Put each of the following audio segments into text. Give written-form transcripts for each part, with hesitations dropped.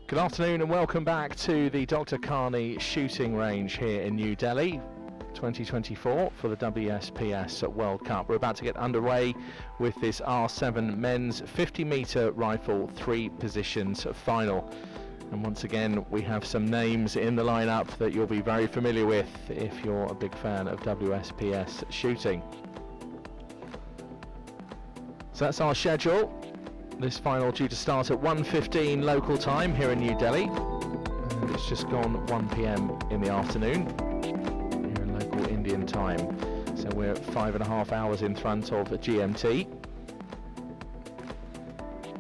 Good afternoon and welcome back to the Dr. Karni shooting range here in New Delhi 2024 for the WSPS World Cup. We're about to get underway with this R7 men's 50-metre rifle 3 positions final. And once again we have some names in the lineup that you'll be very familiar with if you're a big fan of WSPS shooting. So that's our schedule. This final due to start at 1:15 local time here in New Delhi, and it's just gone 1 p.m. in the afternoon here in local Indian time. So we're 5.5 hours in front of GMT.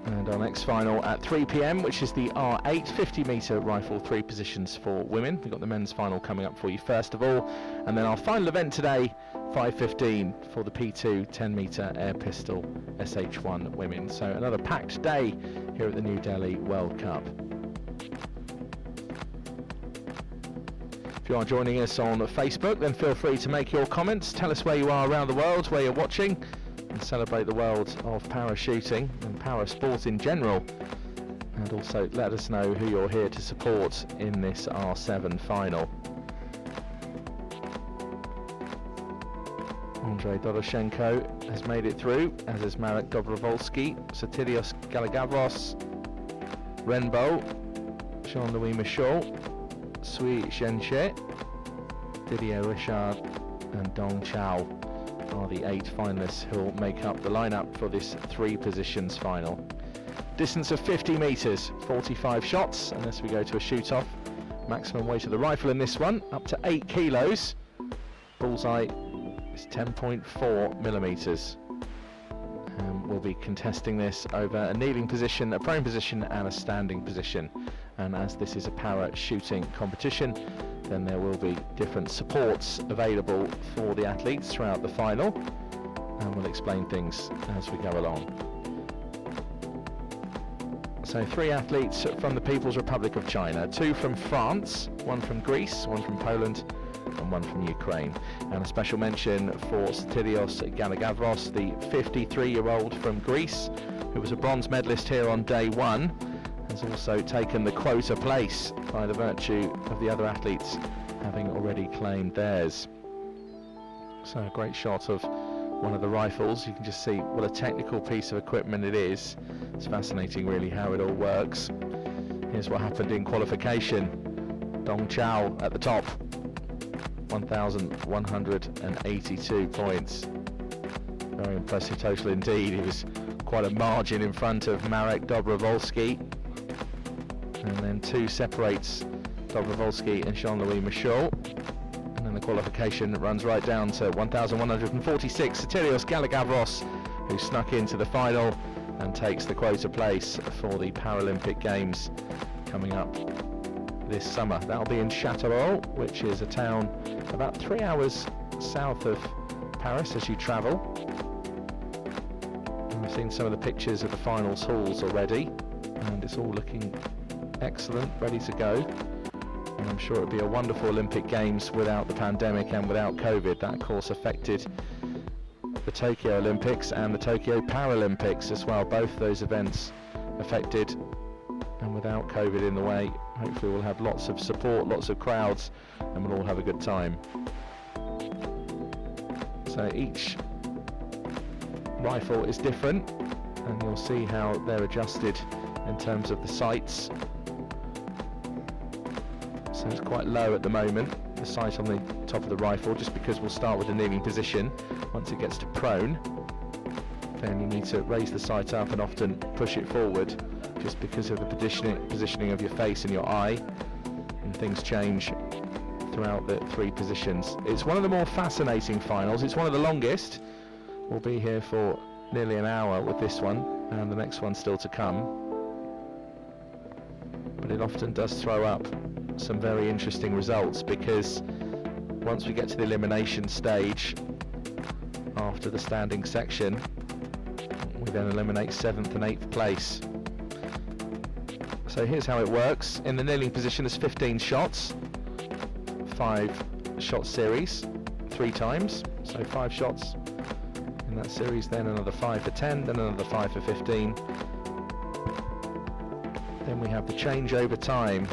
And our next final at 3 p.m, which is the R8 50-metre rifle 3 positions for women. We've got the men's final coming up for you first of all, and then our final event today, 5:15, for the P2 10-metre air pistol SH1 women. So another packed day here at the New Delhi World Cup. If you are joining us on Facebook, then feel free to make your comments. Tell us where you are around the world, where you're watching, and celebrate the world of parachuting and para sport in general. And also let us know who you're here to support in this R7 final. Andrei Doroshenko has made it through, as is Marek Dobrovolsky, Sotirios Galagavros, Renbo, Jean-Louis Michaud, Sui Zhenshe, Didier Richard and Dong Chao are the 8 finalists who will make up the lineup for this 3 positions final. Distance of 50 metres, 45 shots unless we go to a shoot-off. Maximum weight of the rifle in this one, up to 8 kilos. Bullseye is 10.4 millimetres. We'll be contesting this over a kneeling position, a prone position and a standing position. And as this is a para shooting competition, then there will be different supports available for the athletes throughout the final, and we'll explain things as we go along. So 3 athletes from the People's Republic of China, 2 from France, 1 from Greece, 1 from Poland and 1 from Ukraine. And a special mention for Sotirios Galagavros, the 53-year-old from Greece, who was a bronze medalist here on day 1, has also taken the quota place by the virtue of the other athletes having already claimed theirs. So a great shot of one of the rifles. You can just see what a technical piece of equipment it is. It's fascinating really how it all works. Here's what happened in qualification. Dong Chao at the top, 1,182 points. Very impressive total indeed. He was quite a margin in front of Marek Dobrovolsky. And then 2 separates Dobrovolsky and Jean-Louis Michaud. And then the qualification runs right down to 1,146. Sotirios Galagavros, who snuck into the final and takes the quota place for the Paralympic Games coming up this summer. That'll be in Châtellerault, which is a town about 3 hours south of Paris as you travel. And we've seen some of the pictures of the finals halls already, and it's all looking excellent, ready to go. And I'm sure it'll be a wonderful Olympic Games without the pandemic and without COVID. That of course affected the Tokyo Olympics and the Tokyo Paralympics as well. Both those events affected, and without COVID in the way, hopefully we'll have lots of support, lots of crowds, and we'll all have a good time. So each rifle is different, and you'll see how they're adjusted in terms of the sights. So it's quite low at the moment, the sight on the top of the rifle, just because we'll start with a kneeling position. Once it gets to prone, then you need to raise the sight up and often push it forward, just because of the positioning of your face and your eye, and things change throughout the 3 positions. It's one of the more fascinating finals. It's one of the longest. We'll be here for nearly an hour with this one, and the next one still to come. But it often does throw up some very interesting results, because once we get to the elimination stage after the standing section, we then eliminate 7th and 8th place. So here's how it works. In the kneeling position there's 15 shots, 5 shot series, 3 times, so 5 shots in that series, then another 5 for 10, then another 5 for 15. Then we have the changeover time,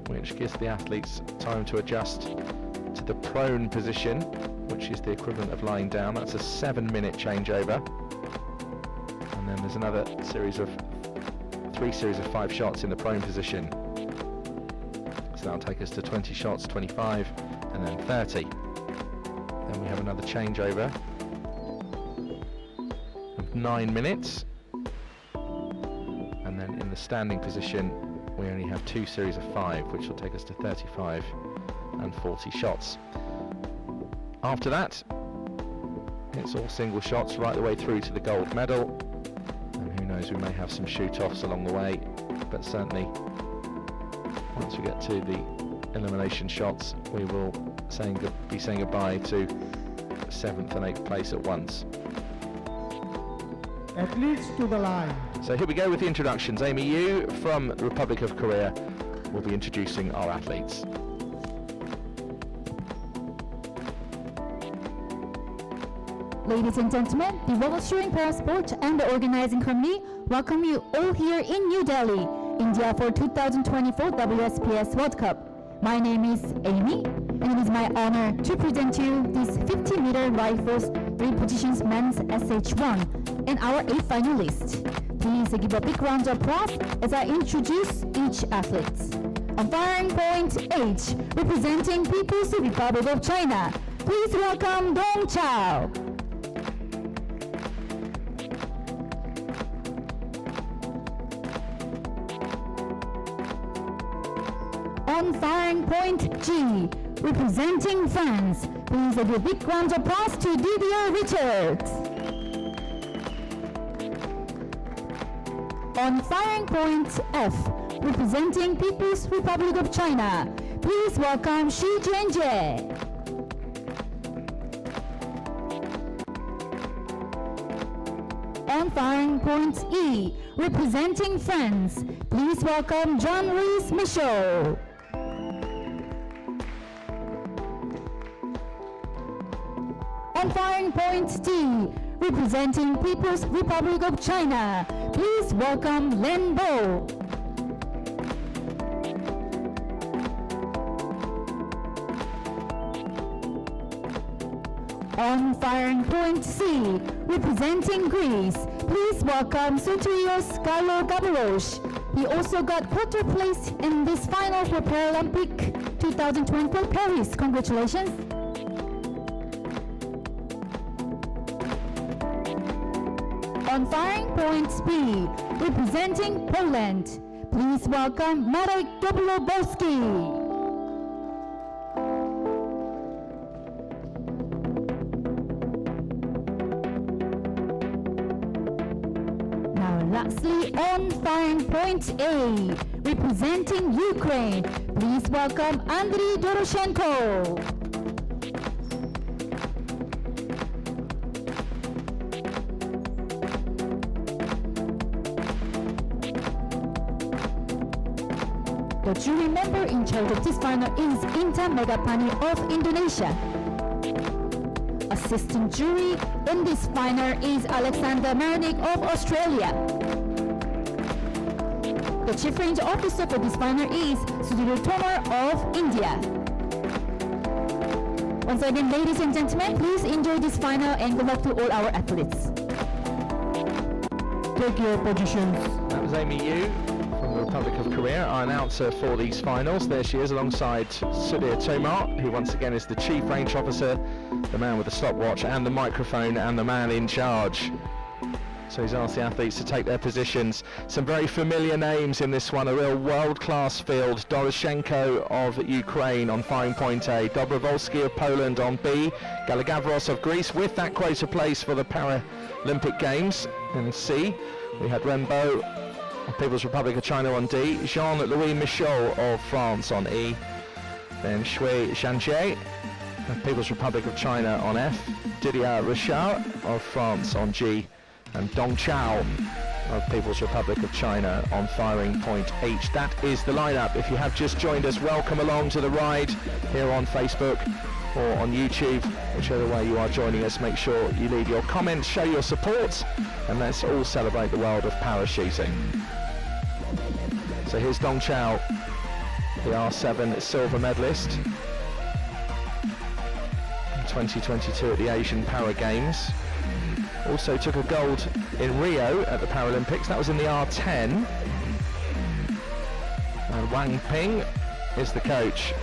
which gives the athletes time to adjust to the prone position, which is the equivalent of lying down. That's a 7-minute changeover. And then there's another three series of 5 shots in the prone position. So that'll take us to 20 shots, 25, and then 30. Then we have another changeover of 9 minutes. And then in the standing position, we only have 2 series of 5, which will take us to 35 and 40 shots. After that, it's all single shots right the way through to the gold medal. And who knows, we may have some shoot-offs along the way, but certainly once we get to the elimination shots, we will be saying goodbye to 7th and 8th place at once. Athletes to the line. So here we go with the introductions. Amy Yu from the Republic of Korea will be introducing our athletes. Ladies and gentlemen, the World Shooting Parasport and the organizing committee welcome you all here in New Delhi, India for 2024 WSPS World Cup. My name is Amy, and it is my honor to present you this 50-meter rifles 3 positions men's SH1 and our 8 finalists. Please give a big round of applause as I introduce each athlete. On firing point H, representing People's Republic of China, please welcome Dong Chao. On firing point G, representing France, please give a big round of applause to Didier Richards. On firing point F, representing People's Republic of China, please welcome Shi Jianjie. On firing point E, representing France, please welcome Jean-Louis Michaud. On firing point D, representing People's Republic of China, please welcome Len Bo. On firing point C, representing Greece, please welcome Soterios Gallo-Gabaros. He also got 4th place in this final for Paralympic 2024 Paris. Congratulations. On firing point B, representing Poland, please welcome Marek Dobrobowski. Lastly, on firing point A, representing Ukraine, please welcome Andriy Doroshenko. The jury member in charge of this final is Intan Megapani of Indonesia. Assistant jury in this final is Alexander Marnik of Australia. The chief range officer for this final is Sudhir Tomar of India. Once again, ladies and gentlemen, please enjoy this final and good luck to all our athletes. Take your positions. That was Amy Yu from the Republic of Korea, our announcer for these finals. There she is alongside Sudhir Tomar, who once again is the chief range officer, the man with the stopwatch and the microphone and the man in charge. So he's asked the athletes to take their positions. Some very familiar names in this one, a real world-class field. Doroshenko of Ukraine on firing point A, Dobrowolski of Poland on B, Galagavros of Greece with that quota place for the Paralympic Games in C. We had Renbo of People's Republic of China on D, Jean-Louis Michaud of France on E, then Shui Jianjie of People's Republic of China on F, Didier Richard of France on G, and Dong Chao of People's Republic of China on firing point H. That is the lineup. If you have just joined us, welcome along to the ride here on Facebook or on YouTube, whichever way you are joining us. Make sure you leave your comments, show your support, and let's all celebrate the world of parachuting. So here's Dong Chao, the R7 silver medalist in 2022 at the Asian Para Games. Also took a gold in Rio at the Paralympics. That was in the R10. And Wang Ping is the coach.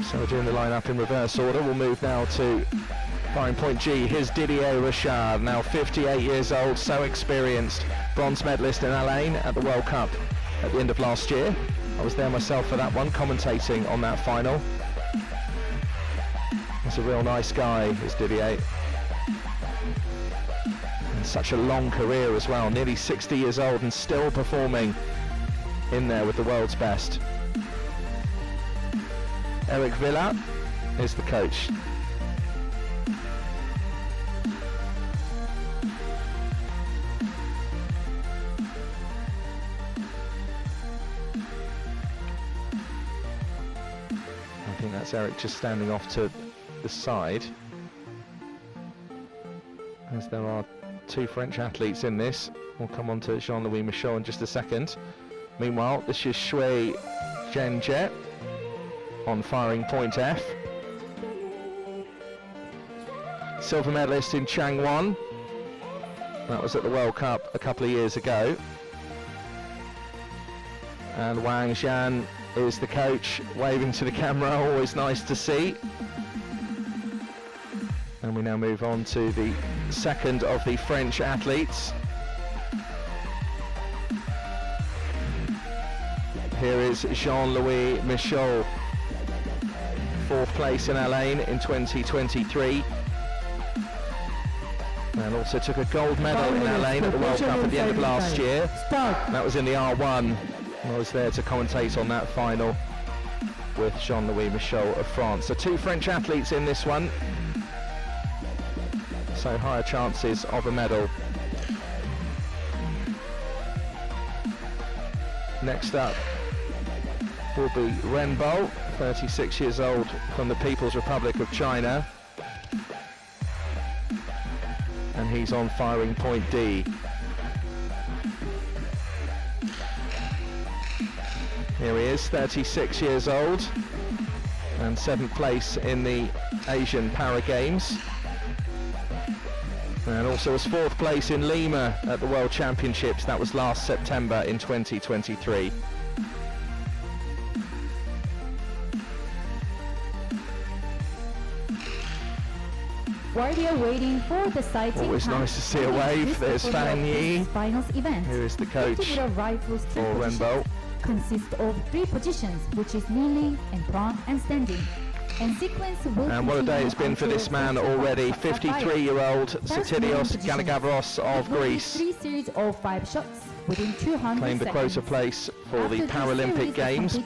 So we're doing the lineup in reverse order. We'll move now to firing point G. Here's Didier Richard, now 58 years old, so experienced. Bronze medalist in Alain at the World Cup at the end of last year. I was there myself for that one, commentating on that final. He's a real nice guy, is Didier. And such a long career as well, nearly 60 years old and still performing in there with the world's best. Eric Villa is the coach. I think that's Eric just standing off to the side, as there are two French athletes in this. We'll come on to Jean-Louis Michaud in just a second. Meanwhile, this is Shui Zhenjie on firing point F. Silver medalist in Changwon. That was at the World Cup a couple of years ago. And Wang Zhan is the coach, waving to the camera, always nice to see. And we now move on to the second of the French athletes. Here is Jean-Louis Michaud, 4th place in Alain in 2023. And also took a gold medal in Alain at the World Cup at the end of last year. That was in the R1. I was there to commentate on that final with Jean-Louis Michaud of France. So 2 French athletes in this one. So higher chances of a medal. Next up will be Ren Bo, 36 years old, from the People's Republic of China. And he's on firing point D. Here he is, 36 years old, and 7th place in the Asian Para Games. And also was 4th place in Lima at the World Championships. That was last September in 2023. While we are waiting for the sighting, Always nice to see a wave. There's Fan Yi, finals event. who is the coach rifles for Ren Bo. Consists of 3 positions, which is kneeling and prone and standing. And sequence will And what a day it's been for this man already, 53-year-old Sotirios Galagavros of Greece. 3 series of 5 shots within 200 Claimed the quota place for the Paralympic Games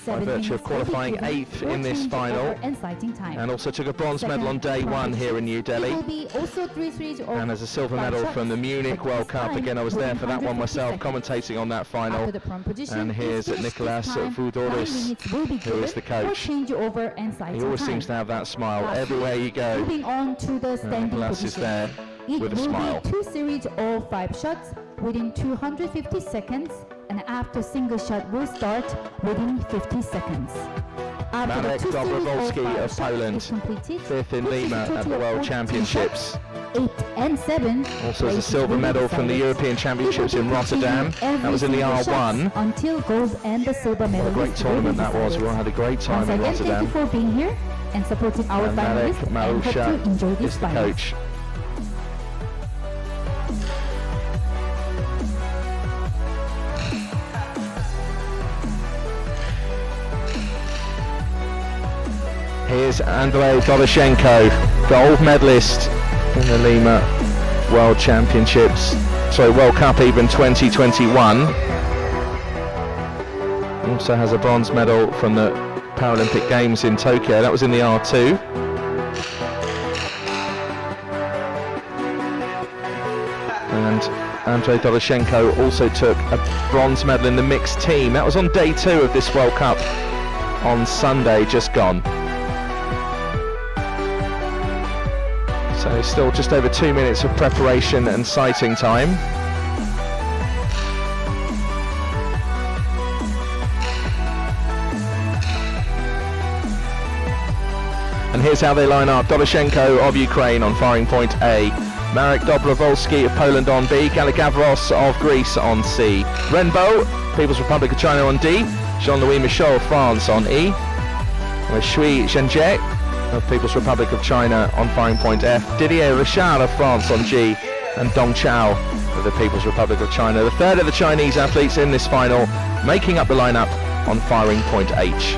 by virtue of qualifying 8th in this final, and also took a bronze medal on day 1 here in New Delhi, and as a silver medal from the Munich World Cup. Again, I was there for that one myself, commentating on that final. And here's Nicolas Voudouris, who is the coach. He always seems to have that smile everywhere you go. Moving on to the standing Nicolas is there with a smile. It will be 2 series of 5 shots within 250 seconds, and after single shot will start within 50 seconds. Marek Dobrowolski of Poland, 5th in Lima at the World Championships. 8 and 7. Also has a silver medal from the European Championships in Rotterdam. That was in the R1. Until gold and the silver medal. What a great tournament that was. We all had a great time in Rotterdam. Thank you for being here and supporting our And Marek finalists, and hope to enjoy Marusha this is the final. coach. Here's Andrei Doroshenko, gold medalist in the Lima World Championships, World Cup even 2021. Also has a bronze medal from the Paralympic Games in Tokyo. That was in the R2. And Andrei Doroshenko also took a bronze medal in the mixed team. That was on day 2 of this World Cup on Sunday, just gone. So still just over 2 minutes of preparation and sighting time. And here's how they line up. Doloshenko of Ukraine on firing point A. Marek Dobrovolsky of Poland on B. Galagavros of Greece on C. Renbo, People's Republic of China on D. Jean-Louis Michel of France on E. With Shui Zhenjie of People's Republic of China on firing point F. Didier Richard of France on G. And Dong Chao of the People's Republic of China, the third of the Chinese athletes in this final, making up the lineup on firing point H.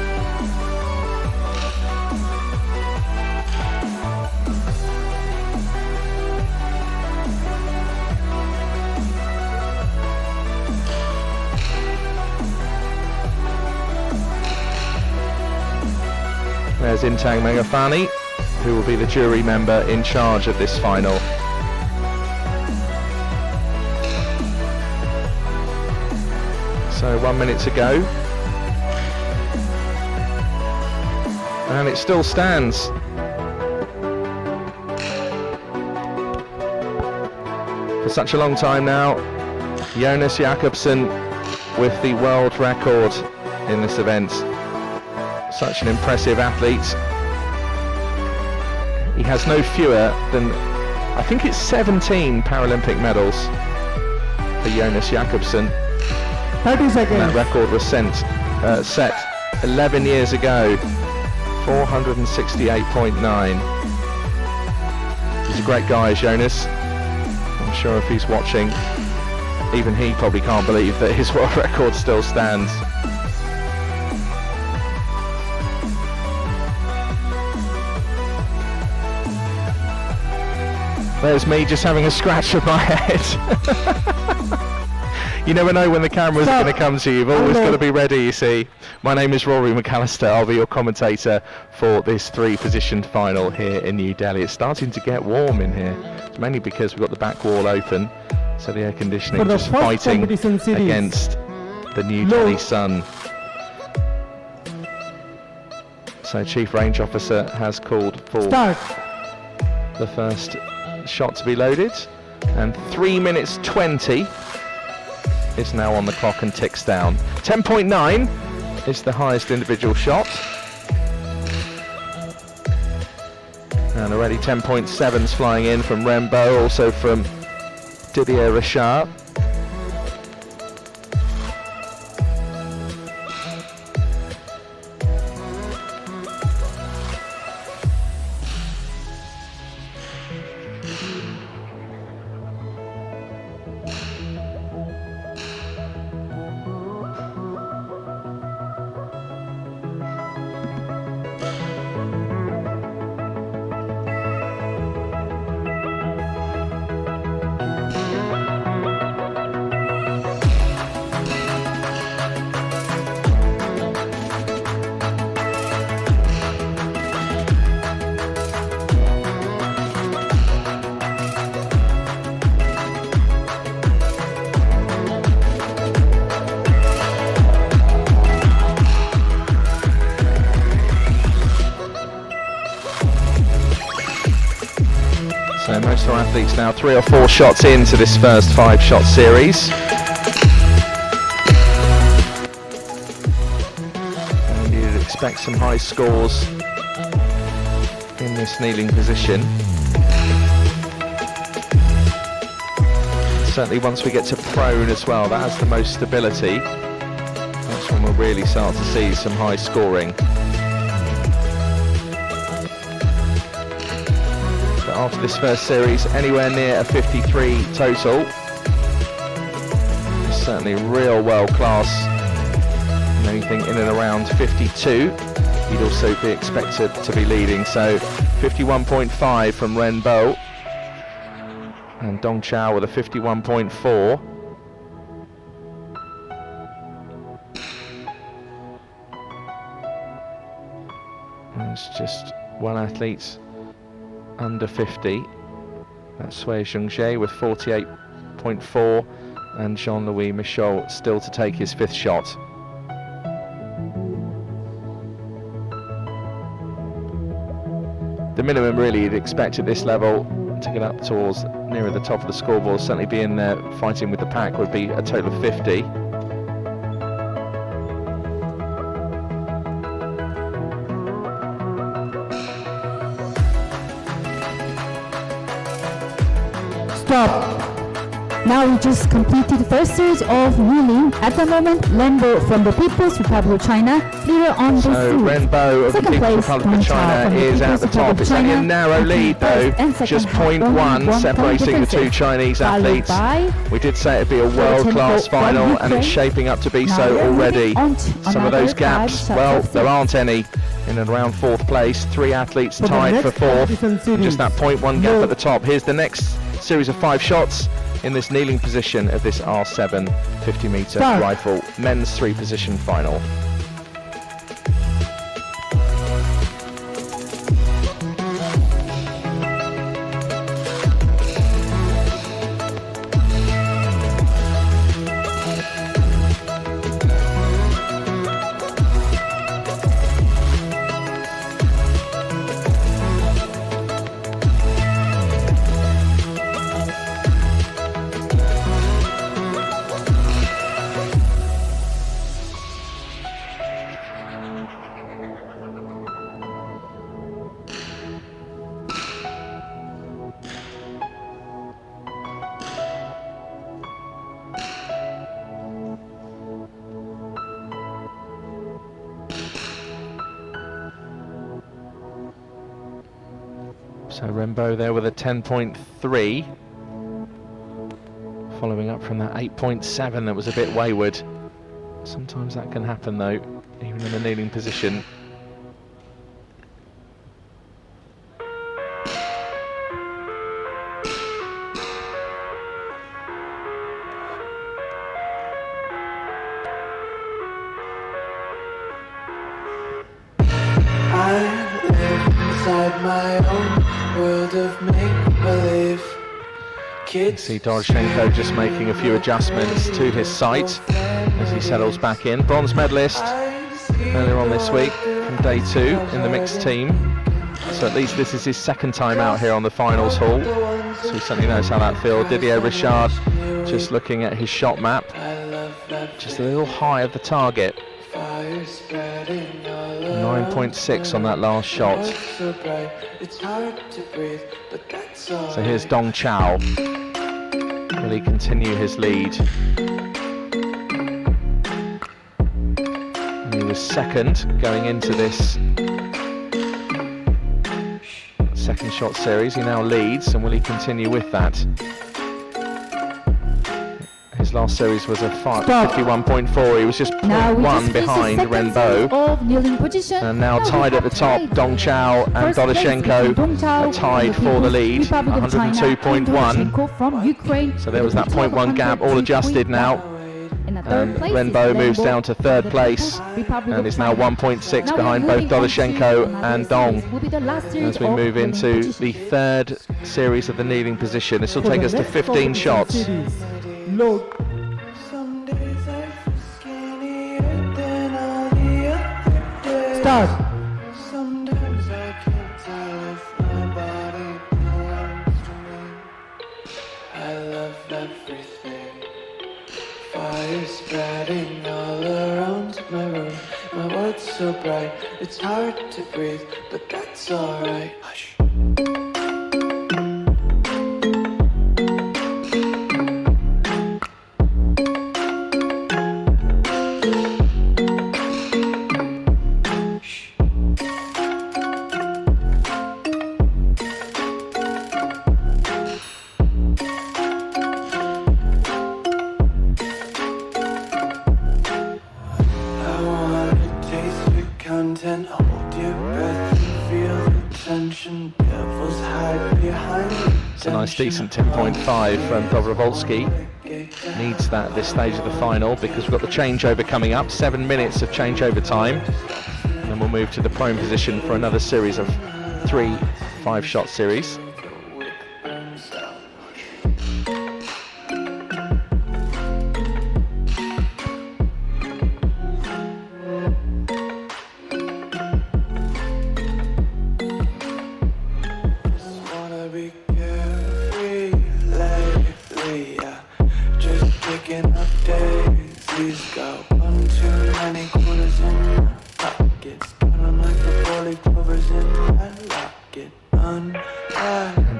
There's Intang Megafani, who will be the jury member in charge of this final. So 1 minute to go. And it still stands. For such a long time now, Jonas Jakobsen with the world record in this event. Such an impressive athlete. He has no fewer than, I think it's 17 Paralympic medals for Jonas Jakobsen. 30 seconds. That record was set 11 years ago, 468.9. He's a great guy, Jonas. I'm sure if he's watching, even he probably can't believe that his world record still stands. There's me just having a scratch of my head. You never know when the camera's going to come to you. You've always got to be ready, you see. My name is Rory McAllister. I'll be your commentator for this three-positioned final here in New Delhi. It's starting to get warm in here. It's mainly because we've got the back wall open, so the air conditioning just fighting against the New Delhi sun. So Chief Range Officer has called for the first shot to be loaded, and 3 minutes 20 is now on the clock and ticks down. 10.9 is the highest individual shot, and already 10.7's flying in from Rembo, also from Didier Richard. So most of our athletes now 3 or 4 shots into this first 5-shot series. And you'd expect some high scores in this kneeling position. Certainly once we get to prone as well, that has the most stability. That's when we'll really start to see some high scoring. After this first series, anywhere near a 53 total. Certainly real world class. And anything in and around 52, you'd also be expected to be leading. So 51.5 from Renbo, and Dong Chao with a 51.4. It's just one athlete under 50. That's Sui Zhengzhe with 48.4, and Jean-Louis Michel still to take his 5th shot. the minimum really you'd expect at this level to get up towards nearer the top of the scoreboard, certainly be in there fighting with the pack, would be a total of 50. Stop. Now we just completed the first series of kneeling. At the moment, Renbo from the People's Republic of China, leader on the So series. Renbo of the Second People's place, Republic of Dong China Chao from the is at the People's Republic top. of It's only a China. narrow lead though, First and second just have 0.1 one point separating the two differences. Chinese Followed athletes. by We did say it'd be a world-class from final, and Ukraine. it's shaping up to be Now so we're already. moving on to Some of another those 5 gaps, shots well, of there six. aren't any in and around 4th place. 3 athletes For the tied for next 4th. competition series, Just that 0.1 gap no. at the top. Here's the next series of 5 shots in this kneeling position of this R7 50-meter Start. rifle men's 3-position final. So Renbo there with a 10.3, following up from that 8.7 that was a bit wayward. Sometimes that can happen though, even in a kneeling position. I live inside my own world of make-believe. Kids See Doroshenko just making a few adjustments to his sight as he settles back in. Bronze medalist earlier on this week from day 2 in the mixed team. So at least this is his second time out here on the finals hall. So he certainly knows how that feels. Didier Richard just looking at his shot map. Just a little high of the target. 9.6 on that last shot. So here's Dong Chao. Will he continue his lead? And he was second going into this second shot series. He now leads, and will he continue with that? His last series was a 51.4. He was just Now we 0.1 just finished the behind second series Renbo. of kneeling position. And now we tied at have the top, tied Dong Chao and first place between Dong Chao Doroshenko are tied and the for the People's lead, Republic of China, and 102.1. Doroshenko from Ukraine. So there was that with a total 0.1 gap, all adjusted 103.1. now. In the third And place Renbo is moves Renbo down to from third the place People's Republic and of is now China. 1.6 Now behind we're both moving on to Doroshenko another and series. Dong. Will be the last series As we of move kneeling into position. the third series of the kneeling position. This will For take the us to next 15 competition shots. series, load. Some days I feel skinnier than all the other days. Start. Sometimes I can't tell if my body belongs to me. I love everything. Fire spreading all around my room. My world's so bright, it's hard to breathe, but that's alright. Hush. I wanna taste your content, hold your breath and feel the tension. Devils hide behind It's a nice decent 10.5 from Dobrovolsky. Needs that at this stage of the final because we've got the changeover coming up. 7 minutes of changeover time. And then we'll move to the prone position for another series of 3 5-shot series.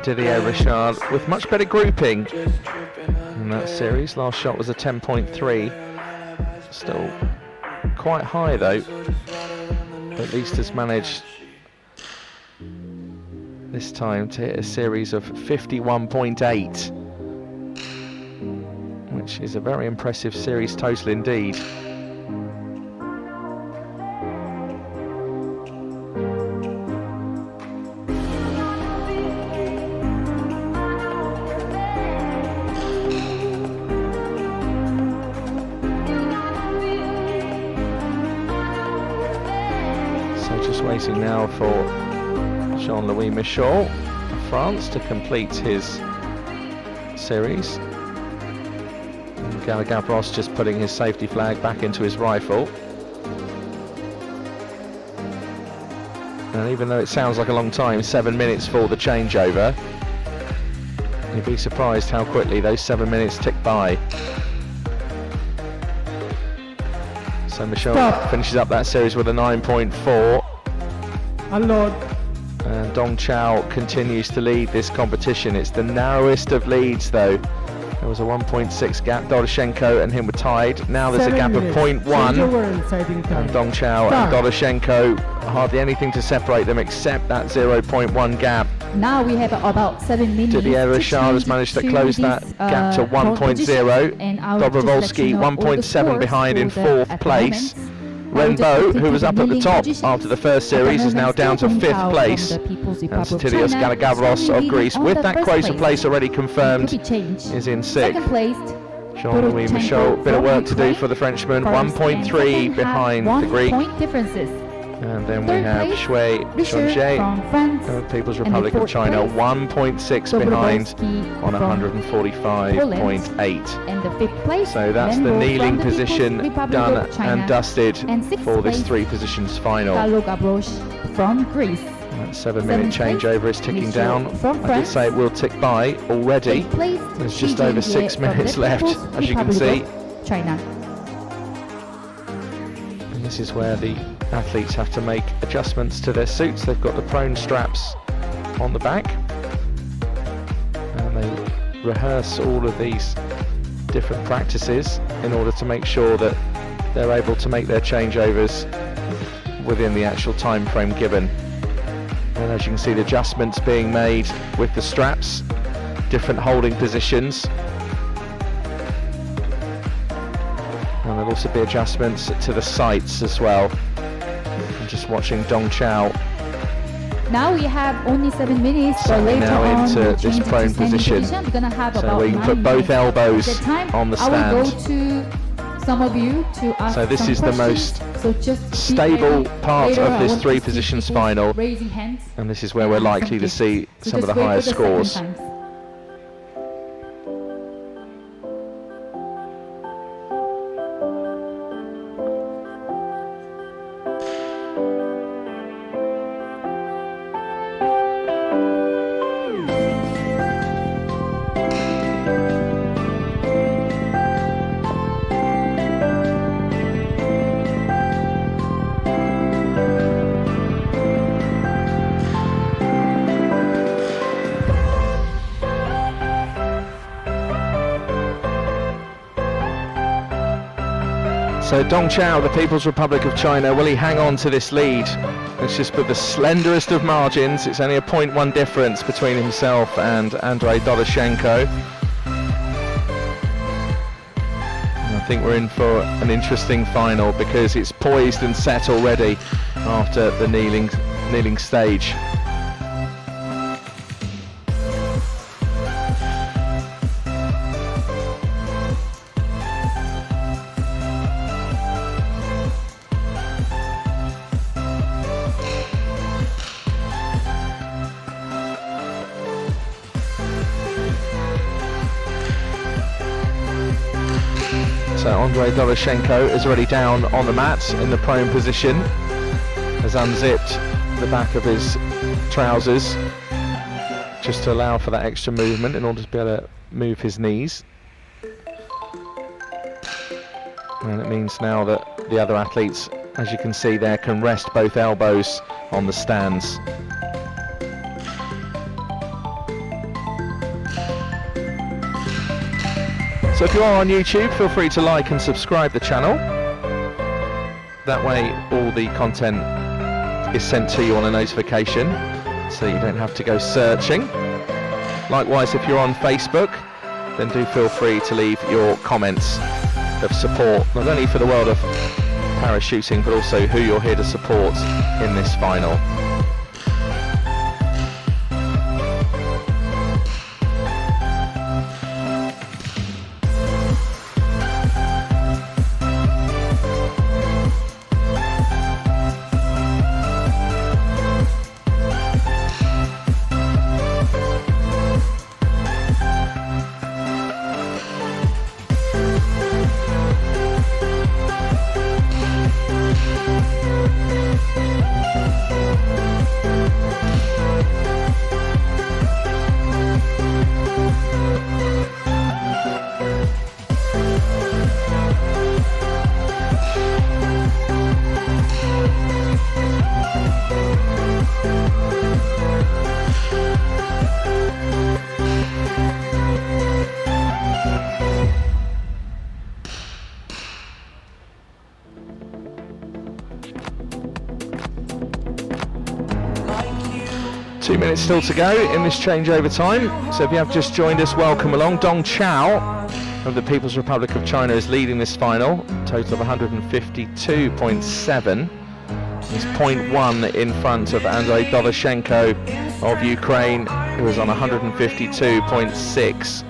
Didier Richard with much better grouping in that series. Last shot was a 10.3. Still quite high though. But at least has managed this time to hit a series of 51.8, which is a very impressive series total indeed. Waiting now for Jean-Louis Michel of France to complete his series. And Galagavros just putting his safety flag back into his rifle. And even though it sounds like a long time, 7 minutes for the changeover, you'd be surprised how quickly those 7 minutes tick by. So Michel finishes up that series with a 9.4. Unload. And Dong Chao continues to lead this competition. It's the narrowest of leads though. There was a 1.6 gap. Doroshenko and him were tied. Now there's a gap of 0.1. And Dong Chao and Doroshenko, hardly anything to separate them except that 0.1 gap. Now we have about 7 minutes. Didier Richard has managed to close that gap to 1.0. Dobrovolsky 1.7 behind in 4th place. Renbo, who was up at the top after the first series, is now down to 5th place. And Stilios Galagavros of Greece, with that quota place already confirmed, is in 6th. Jean-Louis Michel, bit of work to do for the Frenchman, 1.3 behind the Greek. And then we have Shui Chongzhe of People's Republic of China, 1.6 behind on 145.8. So that's the kneeling position done and dusted for this 3 positions final. From Greece. That 7-minute changeover is ticking down. I did say it will tick by already. There's just over 6 minutes left, as you can see. China. And this is where the athletes have to make adjustments to their suits. They've got the prone straps on the back, and they rehearse all of these different practices in order to make sure that they're able to make their changeovers within the actual time frame given. And as you can see, the adjustments being made with the straps, different holding positions. And there'll also be adjustments to the sights as well. I'm just watching Dong Chao. Now we have only 7 minutes, but later now on into we'll this change prone to standing position. We're gonna have So about we can 9 put both minutes. elbows At that time, on the I will go stand. to some of you to ask So this some is the questions. most So just be stable ready. part Later, of I this want to 3 see positions people final. raising hands. And this is where we're likely to see So some of just the wait highest for the second scores. time. So Dong Chao, the People's Republic of China, will he hang on to this lead? It's just with the slenderest of margins. It's only a 0.1 difference between himself and Andrei Doroshenko. And I think we're in for an interesting final because it's poised and set already after the kneeling stage. So Andrei Doroshenko is already down on the mat in the prone position, has unzipped the back of his trousers just to allow for that extra movement in order to be able to move his knees. And it means now that the other athletes, as you can see there, can rest both elbows on the stands. So if you are on YouTube, feel free to like and subscribe the channel. That way all the content is sent to you on a notification, so you don't have to go searching. Likewise, if you're on Facebook, then do feel free to leave your comments of support, not only for the world of parachuting, but also who you're here to support in this final. 2 minutes still to go in this changeover time. So if you have just joined us, welcome along. Dong Chao of the People's Republic of China is leading this final, total of 152.7. He's 0.1 in front of Andrei Doroshenko of Ukraine, who is on 152.6.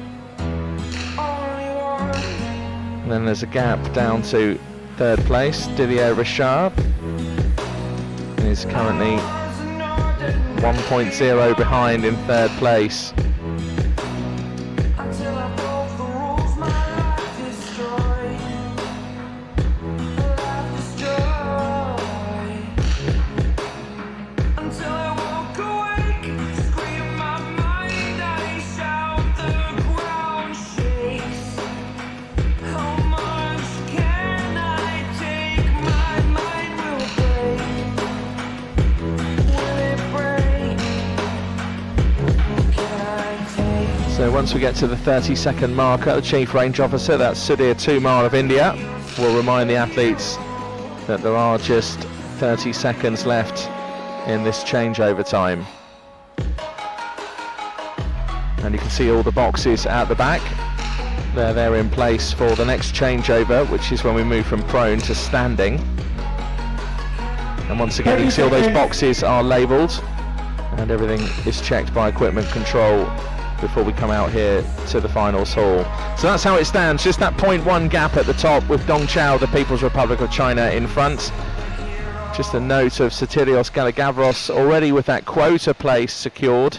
And then there's a gap down to third place. Didier Richard is currently 1.0 behind in third place. So once we get to the 30-second marker, the Chief Range Officer, that's Sudhir Tumar of India, will remind the athletes that there are just 30 seconds left in this changeover time. And you can see all the boxes at the back. They're in place for the next changeover, which is when we move from prone to standing. And once again, you can see all those boxes are labelled, and everything is checked by equipment control before we come out here to the finals hall. So that's how it stands, just that 0.1 gap at the top with Dong Chao, the People's Republic of China, in front. Just a note of Sotirios Galagavros already with that quota place secured,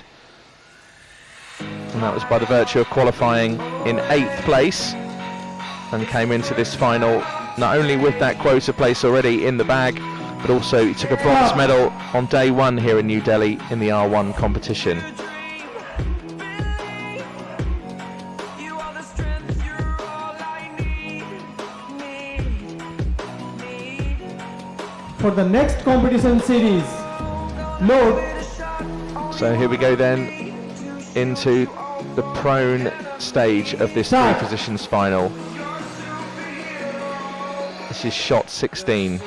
and that was by the virtue of qualifying in 8th place and came into this final not only with that quota place already in the bag, but also he took a bronze medal on day one here in New Delhi in the R1 competition. For the next competition series, load. So here we go then into the prone stage of this three positions final. This is shot 16.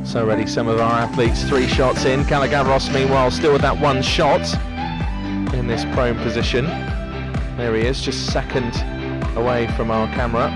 So already some of our athletes 3 shots in. Galagavros meanwhile still with that 1 shot in this prone position. There he is, just second away from our camera.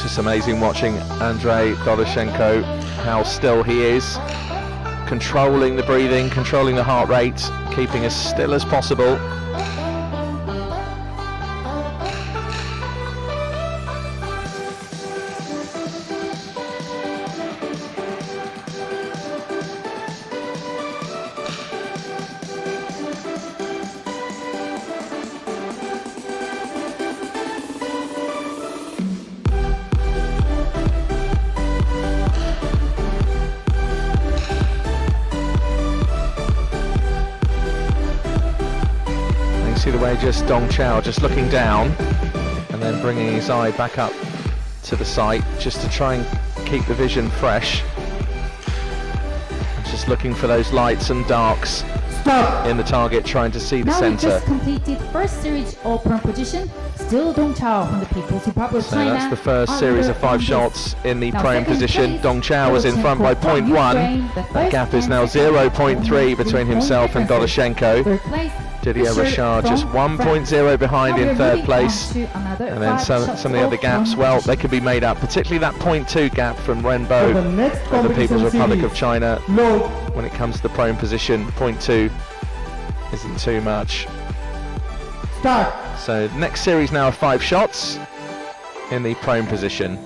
It's just amazing watching Andrei Doroshenko, how still he is, controlling the breathing, controlling the heart rate, keeping as still as possible. See the way just Dong Chao just looking down and then bringing his eye back up to the sight just to try and keep the vision fresh. Just looking for those lights and darks in the target, trying to see the centre. Now we just completed first series of prone position. Still Dong Chao from the People's Republic of So China. that's the first series of 5 shots in the prone position. Dong Chao was in front by 0.1. That gap is now 0.3 between himself and Doroshenko. Third place. Didier Richard just 1.0 behind in third place. And then some of the other gaps, well, they could be made up, particularly that 0.2 gap from Renbo of the People's Republic of China. When it comes to the prone position, 0.2 isn't too much. Start. So next series now of 5 shots in the prone position.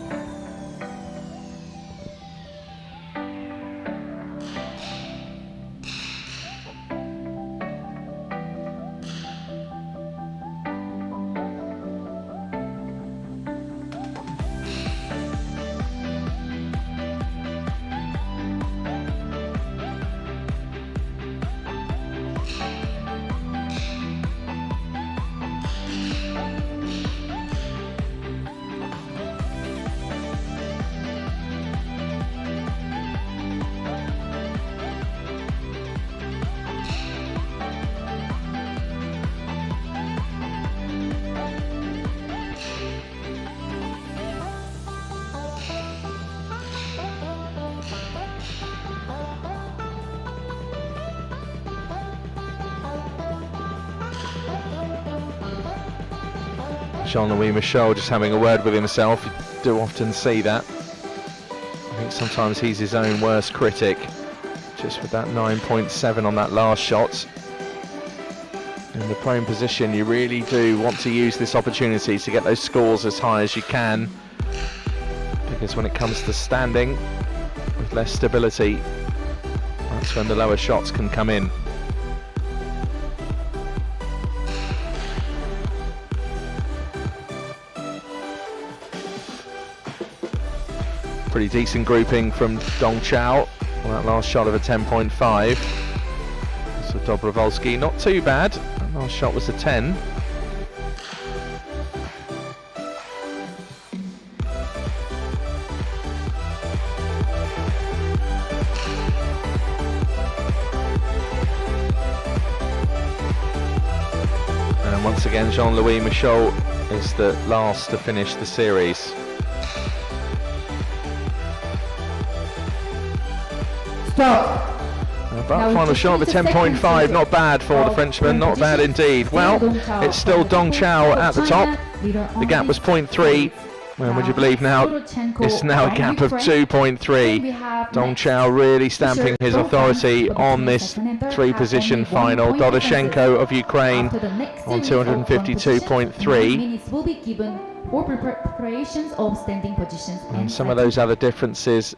Jean-Louis Michel just having a word with himself. You do often see that. I think sometimes he's his own worst critic, just with that 9.7 on that last shot. In the prone position, you really do want to use this opportunity to get those scores as high as you can, because when it comes to standing with less stability, that's when the lower shots can come in. Pretty decent grouping from Dong Chao on that last shot of a 10.5. So Dobrovolsky, not too bad. That last shot was a 10. And once again, Jean-Louis Michel is the last to finish the series. Stop. But final shot of a 10.5, not bad for the Frenchman, not bad indeed. Well, it's still Dong Chao at the top. The gap was 0.3. And would you believe now, it's now a gap of 2.3. Dong Chao really stamping his authority on this 3-position final. Doroshenko of Ukraine on 252.3. And some of those other differences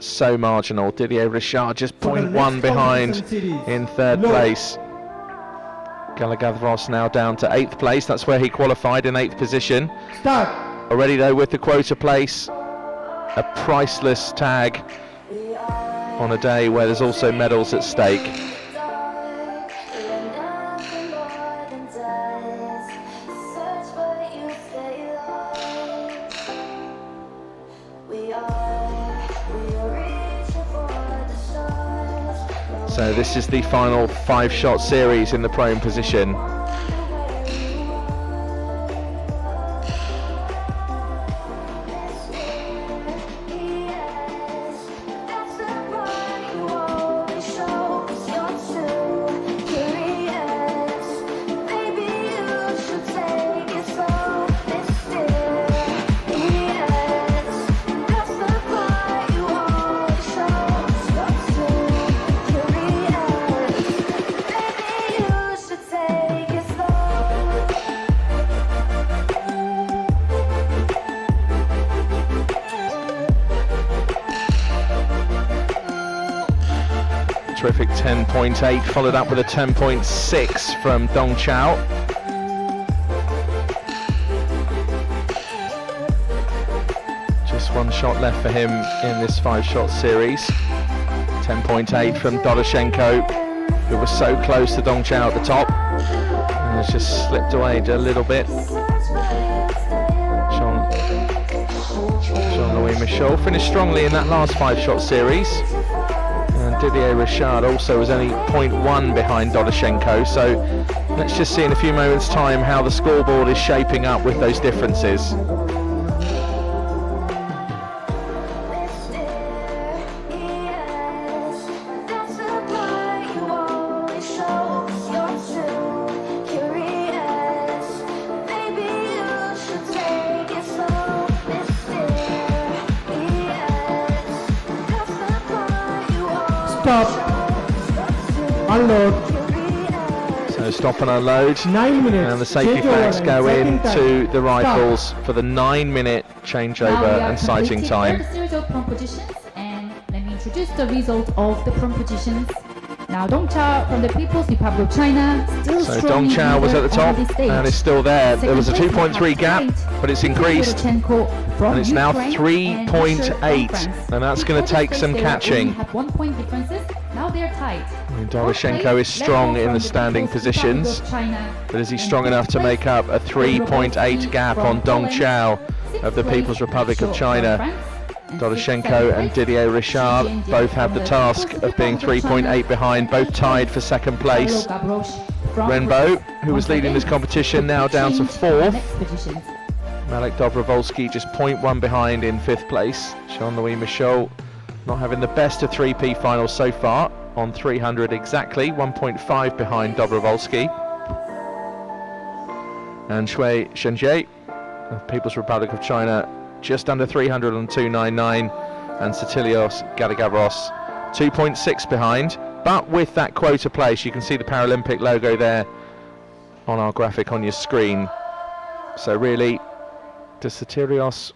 so marginal. Didier Richard just 0.1 behind in third place. Galagavros now down to 8th place. That's where he qualified, in 8th position. Start. Already though with the quota place, a priceless tag on a day where there's also medals at stake. So this is the final 5-shot series in the prone position. terrific 10.8, followed up with a 10.6 from Dong Chao. Just one shot left for him in this 5-shot series. 10.8 from Doroshenko, who was so close to Dong Chao at the top, and has just slipped away a little bit. Jean-Louis Michel finished strongly in that last 5-shot series. And Didier Richard also was only 0.1 behind Doroshenko, so let's just see in a few moments' time how the scoreboard is shaping up with those differences. Stop. Unload. So stop and unload. 9 minutes. And the safety flags go in to the rifles for the 9-minute changeover and sighting time. The series of prone positions, and let me introduce the result of the prone positions. Now Dong Chao from the People's Republic of China, still So strong Dong Chao was at the top stage. and is still there. There was a 2.3 gap, but it's increased. And it's now 3.8, and that's going to take some catching. Have 1 point differences. Now they're tied. Doroshenko is strong in the standing positions, but is he strong enough to make up a 3.8 gap on Dong Chao of the People's Republic of China? Doroshenko and Didier Richard both have the task of being 3.8 behind, both tied for second place. Renbo, who was leading this competition, now down to 4th. Malek Dobrovolsky just 0.1 behind in 5th place. Jean-Louis Michel not having the best of 3P finals so far, on 300 exactly, 1.5 behind Dobrovolsky. And Shui Zhenjie of People's Republic of China just under 300 on 299, and Satilios Galagavros 2.6 behind, but with that quota place. You can see the Paralympic logo there on our graphic on your screen. So really, does Satilios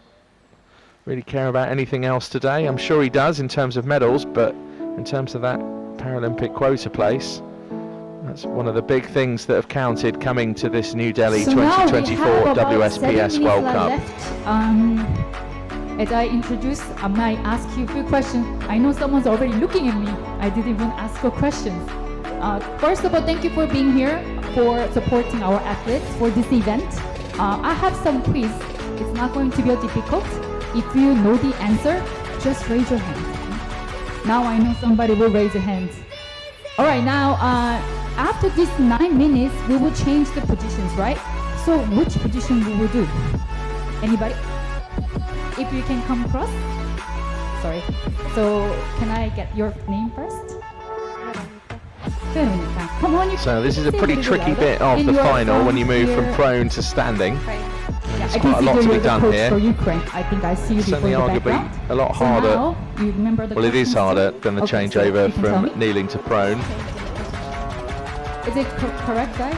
really care about anything else today? I'm sure he does in terms of medals, but in terms of that Paralympic quota place, that's one of the big things that have counted coming to this New Delhi 2024 WSPS World Cup. As I introduce, I might ask you a few questions. I know someone's already looking at me. I didn't even ask a question. First of all, thank you for being here, for supporting our athletes for this event. I have some quiz. It's not going to be difficult. If you know the answer, just raise your hand. Now I know somebody will raise a hand. All right, now after these 9 minutes, we will change the positions, right? So which position we will do? Anybody? If you can come across. Sorry. So can I get your name first? Come on, you So this is a pretty tricky bit of the final when you move from prone to standing. There's quite a lot to be done here. For Ukraine. I think I see you before Certainly the arguably background. a lot So harder. now, you remember the Well, it is questions harder too? than the Okay, so changeover you can tell from me. kneeling to prone. Is it correct, guys?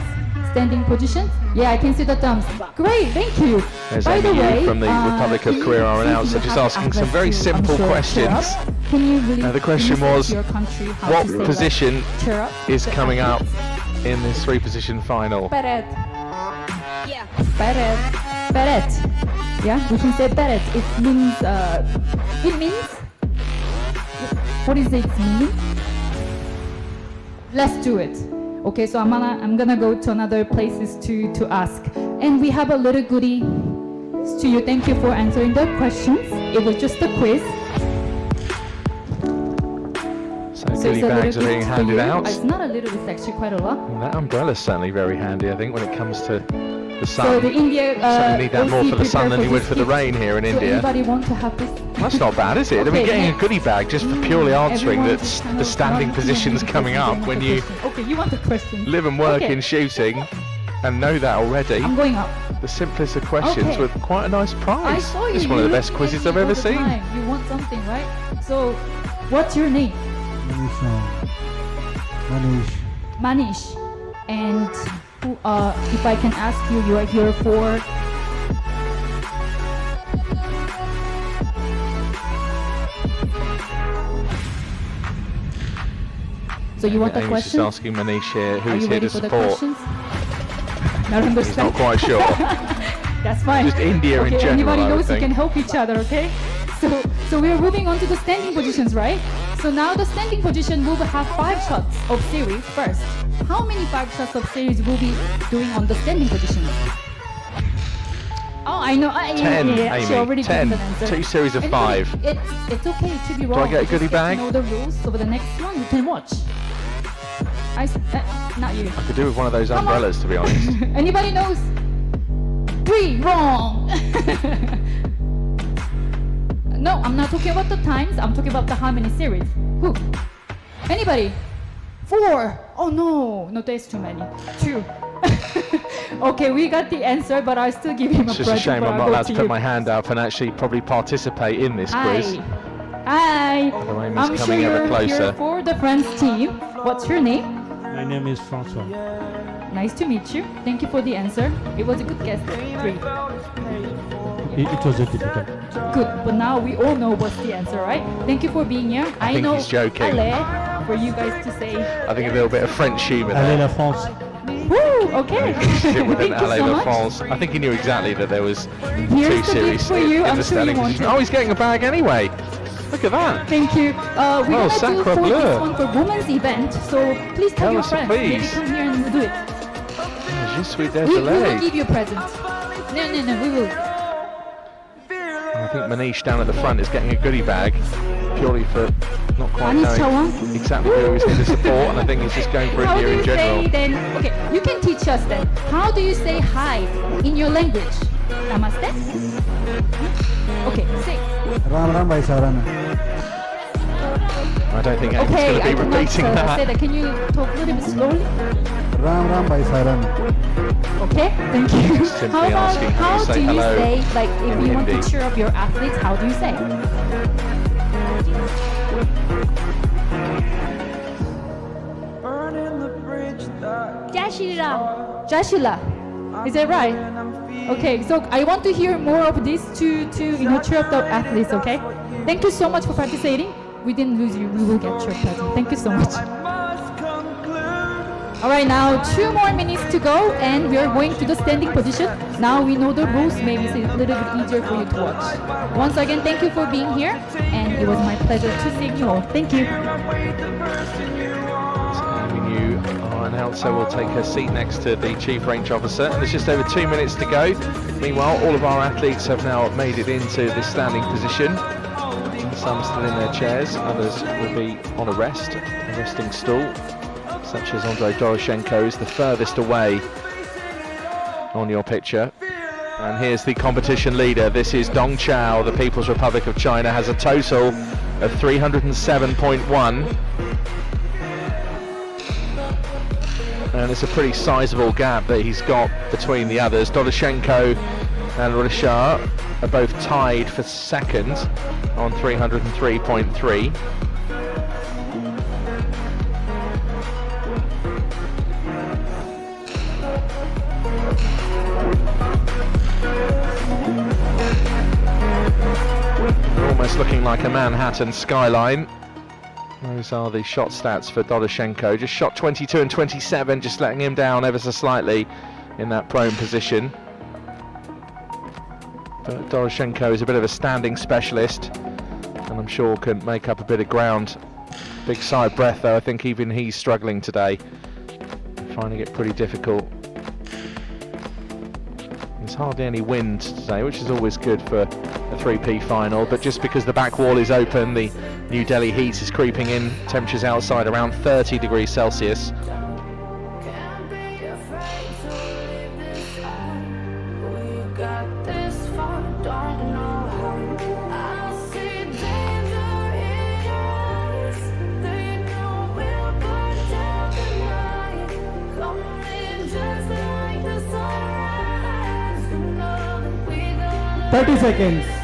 Standing position? Yeah, I can see the thumbs. Great, thank you. There's By the Amy way, from the Republic of Korea, our since announcer, you just have asking some access very to, simple I'm sure, questions. cheer up, can you really The question research was, your country, how what to say that? position Cheer up is the coming up athletes? in this 3-position final? Beret. Yeah. Beret. Beret. Yeah, we can say beret. It means, what is it mean? Let's do it. Okay, so I'm gonna go to another places to ask. And we have a little goodie to you. Thank you for answering the questions. It was just a quiz. So So goodie it's a little bags are being gift for handed you. out. It's not a little, it's actually quite a lot. Well, that umbrella's certainly very handy, I think, when it comes to the sun. So the India, Certainly need that more OC for the sun than you would this for the gift. rain here in So India. anybody want to have this? That's not bad, is it? I mean, Okay, getting a next. goodie bag just for purely answering Everyone that just kind the of standing not positions looking at coming the up question, when the you question. Okay, you want the question. live and work Okay. in shooting and know that already. I'm going up. The simplest of questions Okay. with quite a nice I prize. saw you. It's one of you the best look at quizzes me I've all ever the seen. time. You want something, right? So, what's your name? Manish. Manish. And who, if I can ask you, you are here for. So you want the Amy's just question? asking Manish here Are who's you here ready to for the support. questions? Not He's understand. not quite sure. That's fine. Just India in Okay, general, anybody I would knows you think. can help each other, okay? So we are moving on to the standing positions, right? So now the standing position will have 5 shots of series first. How many 5 shots of series will be doing on the standing positions? Oh, I know. 10, yeah, she Amy, already 10. gave an answer. 2 series of 5. It's okay to be wrong. I get a Just goodie bag? To know the rules, so for the next one you can watch. Not you. I could do with one of those Come on. umbrellas, to be honest. Anybody knows? 3 wrong. No, I'm not talking about the times. I'm talking about the how many series. Who? Anybody? 4. Oh no, there's too many. 2. Okay, we got the answer, but I'll still give him It's a just a present. shame but I'm I'll not go allowed to put you. my hand up and actually probably participate in this quiz. Hi. Although Amy's I'm sure coming ever you're closer. here for the Friends team. What's your name? My name is Francois. Nice to meet you. Thank you for the answer. It was a good guess. 3. It was a difficult. Good, but now we all know what's the answer, right? Thank you for being here. I think know he's joking. Allez, for you guys to say. I think a little bit of French humour Allez there. la France. Woo, okay. Sit with Thank an you Allez so la much. France. I think he knew exactly that there was 2 Here's the series gift for you. in I'm the sure you standing want position. it. Oh, he's getting a bag anyway. Look at that. Thank you. We're gonna do sacre for bleu. this one for women's event, so please tell Tell your us, friends. Maybe please. come here and we'll do it. Je suis We will désolé. give you a present. No, we will. I think Manish down at the front is getting a goodie bag purely for not quite Manish knowing Chawan? exactly who he's here to support, and I think he's just going for How do India you in general. say then? Okay, you can teach us then. How do you say hi in your language? Namaste? Okay, say. Ram Ram भाई साहब I don't think Amy's Okay, going to I be cannot repeating say that. that. Can you talk a little bit slowly? Ram Ram भाई साहब Okay, thank you. Simply asking how you how say do you hello say, like, if in you want to Hindi. cheer up your athletes, how do you say? Jashila. Is that right? Okay, so I want to hear more of these to cheer up the athletes, okay? Thank you so much for participating. We didn't lose you. We will get your present. Thank you so much. All right, now 2 more minutes to go, and we are going to the standing position. Now we know the rules. Maybe it's a little bit easier for you to watch. Once again, thank you for being here, and it was my pleasure to see you all. Thank you. We knew our announcer will take her seat next to the Chief Range Officer, and there's just over 2 minutes to go. Meanwhile, all of our athletes have now made it into this standing position. Some still in their chairs, others will be on a resting stool, such as Andrei Doroshenko is the furthest away on your picture. And here's the competition leader. This is Dong Chao, the People's Republic of China, has a total of 307.1. And it's a pretty sizable gap that he's got between the others. Doroshenko and Richard are both tied for second on 303.3. Almost looking like a Manhattan skyline. Those are the shot stats for Doroshenko. Just shot 22 and 27, just letting him down ever so slightly in that prone position. But Doroshenko is a bit of a standing specialist, and I'm sure can make up a bit of ground. Big sigh of breath though, I think even he's struggling today, finding it pretty difficult. There's hardly any wind today, which is always good for a 3P final, but just because the back wall is open, the New Delhi heat is creeping in, temperatures outside around 30 degrees Celsius.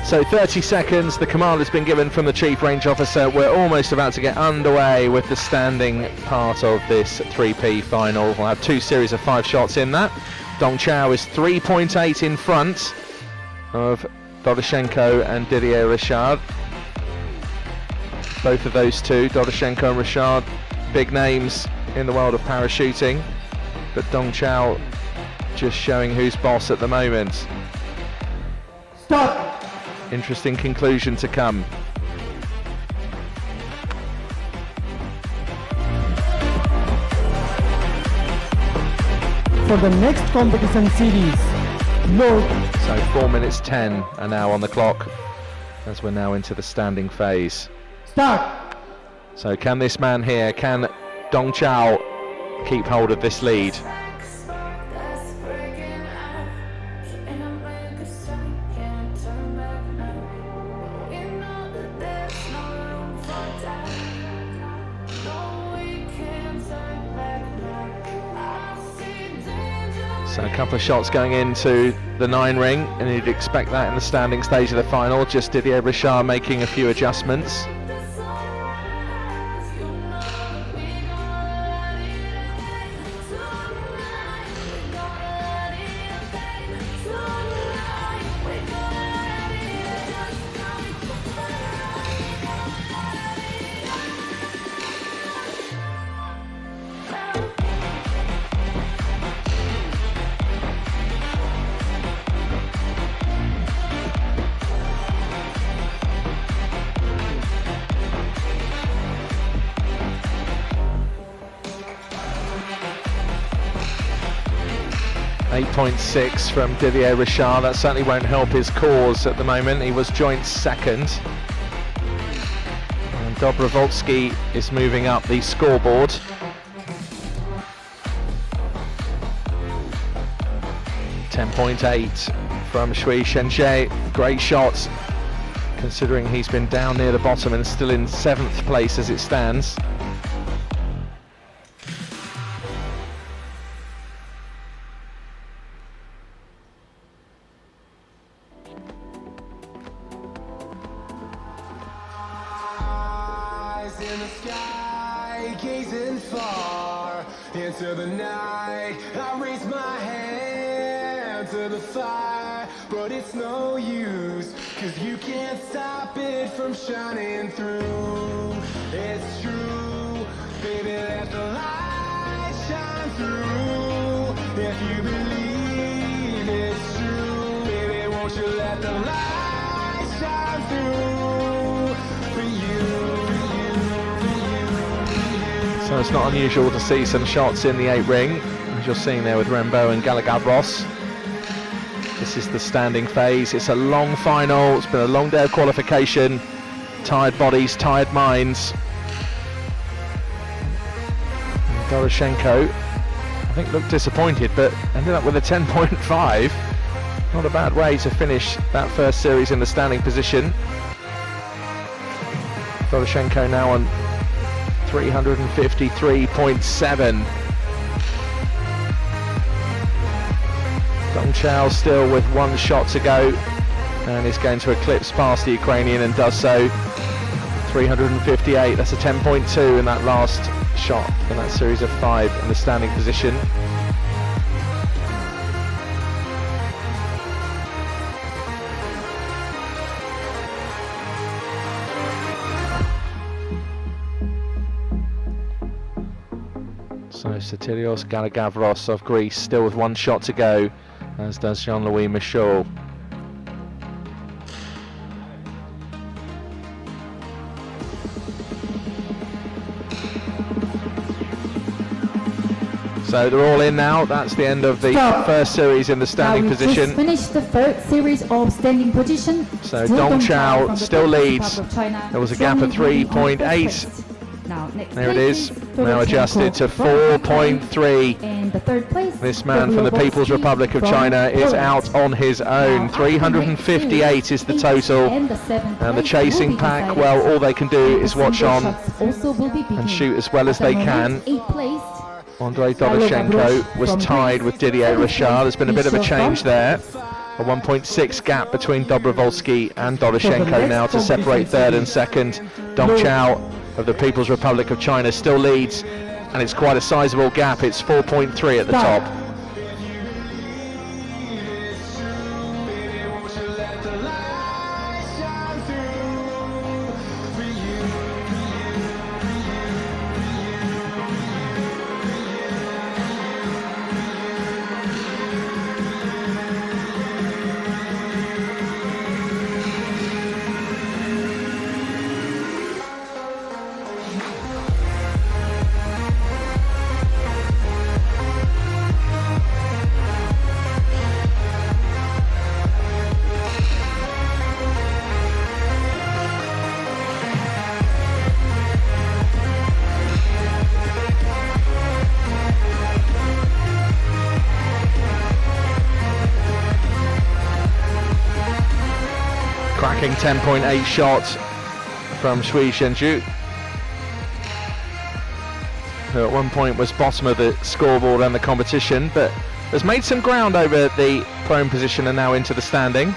So 30 seconds, the command has been given from the Chief Range Officer. We're almost about to get underway with the standing part of this 3P final. We'll have 2 series of 5 shots in that. Dong Chao is 3.8 in front of Doroshenko and Didier Richard. Both of those two, Doroshenko and Richard, big names in the world of parachuting, but Dong Chao just showing who's boss at the moment. Stop. Interesting conclusion to come. For the next competition series, load. So 4 minutes 10 are now on the clock as we're now into the standing phase. Start. So can this man here, can Dong Chao keep hold of this lead? So a couple of shots going into the 9 ring, and you'd expect that in the standing stage of the final. Just Didier Richard making a few adjustments. .6 from Didier Richard. That certainly won't help his cause at the moment. He was joint second. And Dobrovolsky is moving up the scoreboard. .8 from Shui Shenjie. Great shot, considering he's been down near the bottom and still in 7th place as it stands. In the sky, gazing far into the night, I raise my hand to the fire, but it's no use, 'cause you can't stop it from shining through. It's true, baby, let the light shine through. If you believe it's true, baby, won't you let the light shine through for you. So it's not unusual to see some shots in the 8 ring, as you're seeing there with Rembo and Galagavros. This is the standing phase. It's a long final. It's been a long day of qualification. Tired bodies, tired minds. And Doroshenko, I think, looked disappointed, but ended up with a 10.5. Not a bad way to finish that first series in the standing position. Doroshenko now on 353.7. Dong Chao still with 1 shot to go and is going to eclipse past the Ukrainian and does so. 358, that's a 10.2 in that last shot in that series of 5 in the standing position. So Sotirios Galagavros of Greece still with 1 shot to go, as does Jean-Louis Michaud. So they're all in now. That's the end of the first series in the standing position. Just finished the third series of standing position. So Dong Chao still leads. There was a gap of 3.8. There it is, now adjusted to 4.3. And the third place, This man from the People's Republic of China is out on his own. 358 is the total. And the chasing pack, well, all they can do is watch on and shoot as well as they can. Andrei Doroshenko was tied with Didier Richard. There's been a bit of a change there. A 1.6 gap between Dobrovolsky and Doroshenko now to separate third and second. Dong Chao of the People's Republic of China still leads, and it's quite a sizable gap. It's 4.3 at the top. 10.8 shot from Shui Zhenju, who at one point was bottom of the scoreboard and the competition, but has made some ground over the prone position and now into the standing.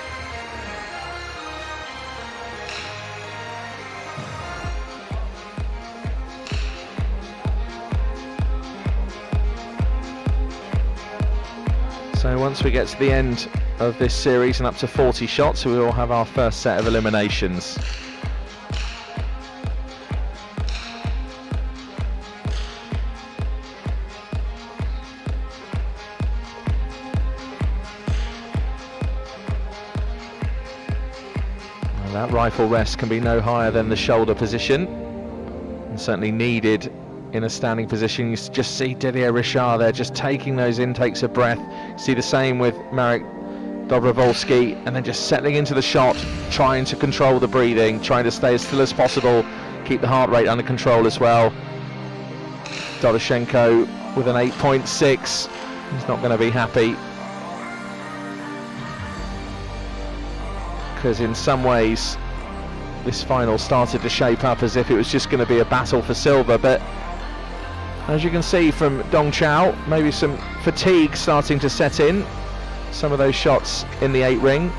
So once we get to the end of this series and up to 40 shots, we will have our first set of eliminations. And that rifle rest can be no higher than the shoulder position, and certainly needed in a standing position. You just see Didier Richard there just taking those intakes of breath. See the same with Marek Dobrovolsky, and then just settling into the shot, trying to control the breathing, trying to stay as still as possible, keep the heart rate under control as well. Doroshenko with an 8.6, he's not going to be happy, because in some ways this final started to shape up as if it was just going to be a battle for silver, but as you can see from Dong Chao, maybe some fatigue starting to set in. Some of those shots in the 8 ring.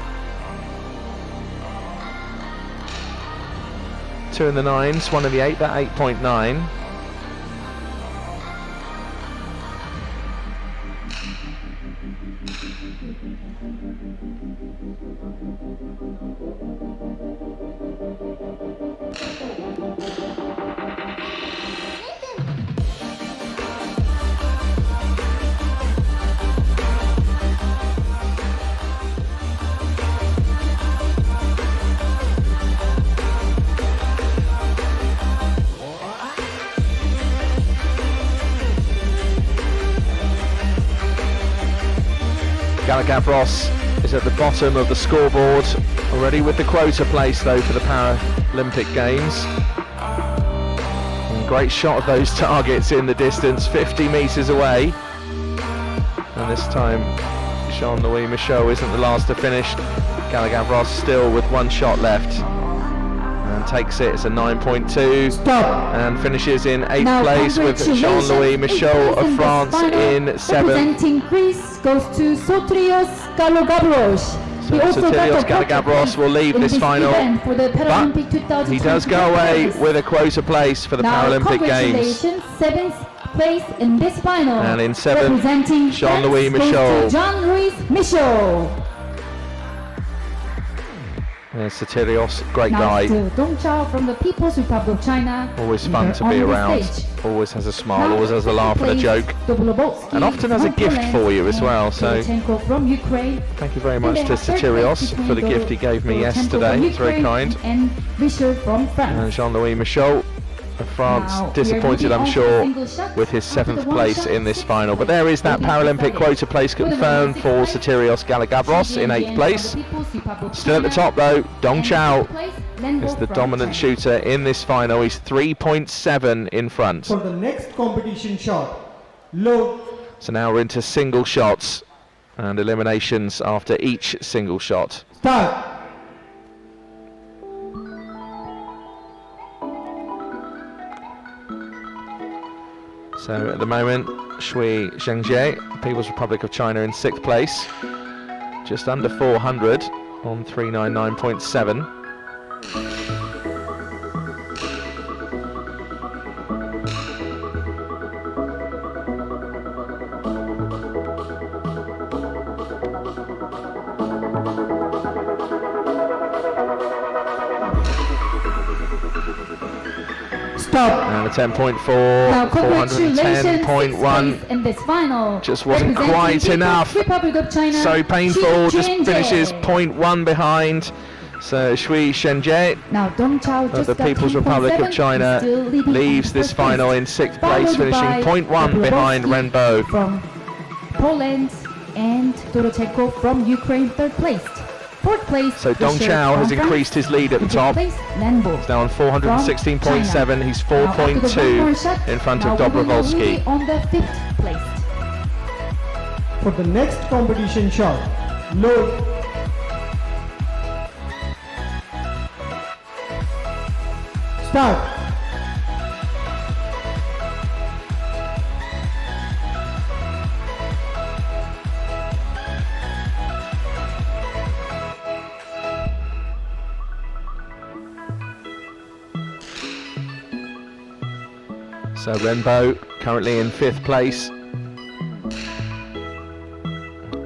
2 in the 9s, 1 in the 8, that 8.9. Galagavros is at the bottom of the scoreboard, already with the quota place though for the Paralympic Games. And great shot of those targets in the distance, 50 metres away. And this time Jean-Louis Michaud isn't the last to finish. Galagavros still with 1 shot left. And takes it, it's a 9.2. Stop. And finishes in 8th Now, place with congratulations. Jean-Louis Michaud of In France this final, in 7th. Representing Greece goes to Sotrios Galagavros. So Soterios Galagavros will leave this final, but he does go away with a quota place for the Paralympic Games. Congratulations, 7th place in this final. And in 7th, representing Jean-Louis France goes Michaud. to Jean-Louis Michaud. There's Soterios, great Now guy. to Dong Chao from the People's Republic of China. Always fun to be around. Always has a smile, always has a laugh and a joke. And often has a gift for you as well, so from Ukraine. thank you very much to Soterios for the gift he gave me yesterday. It's very kind. And Richard from France. And Jean-Louis Michaud of France, Now, disappointed we are I'm moving sure on to single shots with his after the 7th one place shot, in this 6 final. But there is that will be Paralympic decided. quota place confirmed for Soterios Galagavros in 8th place. Still at the top though, Dong Chao is the dominant shooter in this final. He's 3.7 in front. For the next competition shot, load. So now we're into single shots and eliminations after each single shot. Start. So at the moment, Shui Zhengjie, People's Republic of China, in 6th place, just under 400 on 399.7. Stop. And a 10.4, Now, congratulations, 410.1. in this final. Just wasn't Representing quite People's enough. Republic of China, So painful, just Zhengjie. finishes 0.1 behind. So Shui Zhengjie Now, Dong Chao of just the got People's Republic 10.7, of China still leading leaves in this first final place. in 6th Followed place, finishing by 0.1 behind Dobrovolsky Renbo. from Poland and Doroshenko from Ukraine, 3rd place. 4th place. So Dong Richard Chao from has France. increased his lead at the 5th top. place, Lenbo. He's now on 416.7. He's 4.2 in front of Dobrovolsky. On the 5th place. For the next competition shot, load. Start. So Renbo currently in 5th place.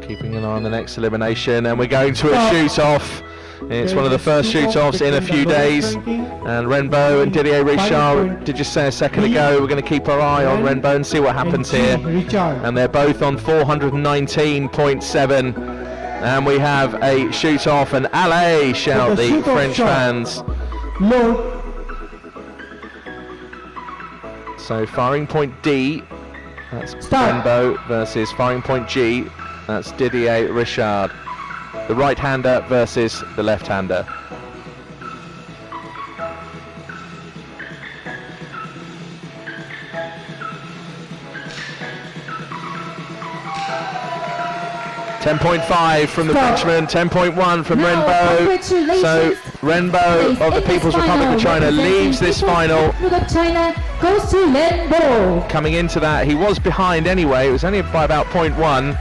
Keeping an eye on the next elimination, and we're going to a shoot-off. It's one of the first shoot-offs in a few days. And Renbo and Didier Richard, did you say a second ago, we're going to keep our eye on Renbo and see what happens here. And they're both on 419.7. And we have a shoot-off, and allez, shout the French fans. Load. So firing point D, that's Renbo versus firing point G, that's Didier Richard. The right-hander versus the left-hander. .5 from the Frenchman, 10.1 from Renbo. So Renbo of the People's Republic of China leaves this final. China goes to Renbo. Coming into that, he was behind anyway. It was only by about 0.1.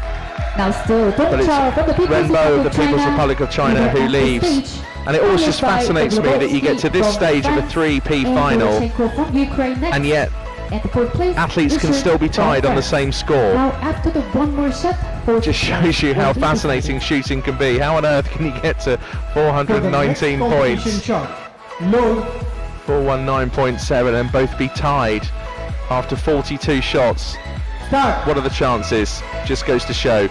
Now still But it's Renbo of the People's Republic of China who leaves. And it always just fascinates me that you get to this stage of a 3P final, and yet athletes can still be tied on the same score. Now after the one more shot, Just shows you how fascinating shooting can be. How on earth can you get to 419 points, 419.7, and both be tied after 42 shots? What are the chances? Just goes to show.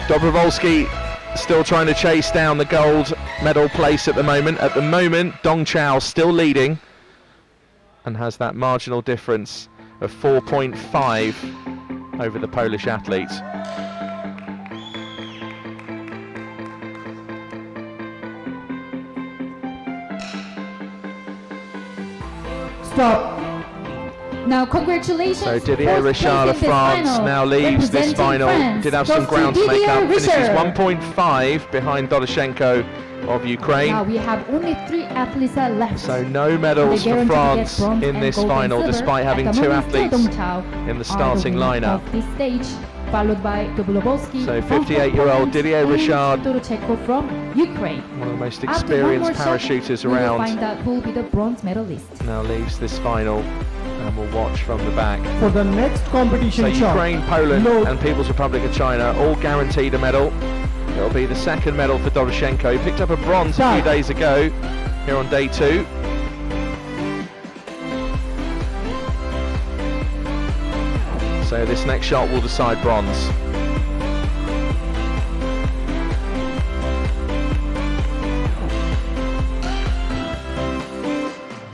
Dobrovolsky still trying to chase down the gold medal place at the moment. At the moment, Dong Chao still leading and has that marginal difference of 4.5 over the Polish athlete. Stop. Now congratulations. So Didier Richard of France now leaves this final. Did have some ground to make up. Finishes 1.5 behind Doroshenko of Ukraine. Now we have only 3 athletes left. So no medals for France in this final, despite having 2 athletes in the starting lineup. This stage, followed by Dobrovolsky. So 58-year-old Didier Richard, Doroshenko from Ukraine. one of the most experienced parachuters around, Find out who will be the bronze medalist. now leaves this final, and we'll watch from the back. For the next competition So shot. Ukraine, Poland Load. and People's Republic of China all guaranteed a medal. It'll be the second medal for Doroshenko. He picked up a bronze a few days ago here on day 2. So this next shot will decide bronze.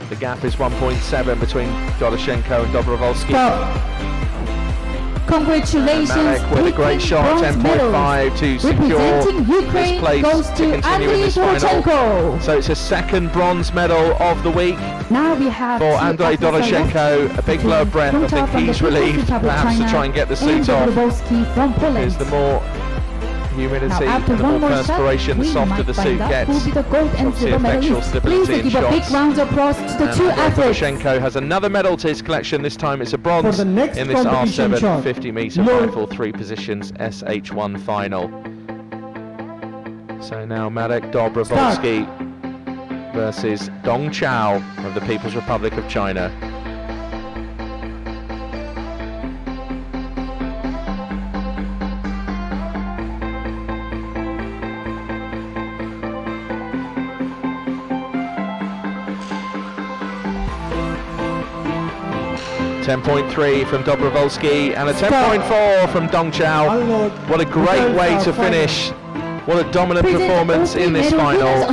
The gap is 1.7 between Doroshenko and Dobrovolsky. Congratulations. Malek with a great shot, 10.5 to secure this place to continue in this final. So it's a second bronze medal of the week Now we have for Andrei Doroshenko. A big blow of breath. I think he's relieved, perhaps, to try and get the suit off. There's the more humidity and the more perspiration, the softer the suit gets. Obviously effectual stability in shots. Big round of applause to the 2 athletes. Doroshenko has another medal to his collection. This time it's a bronze For the next in this competition R7 shot. 50-meter Load. rifle 3 positions SH1 final. So now Marek Dobrovolsky versus Dong Chao of the People's Republic of China. .3 from Dobrovolsky and a 10.4 from Dong Chao. Unload. What a great way to finish. What a dominant performance in this final.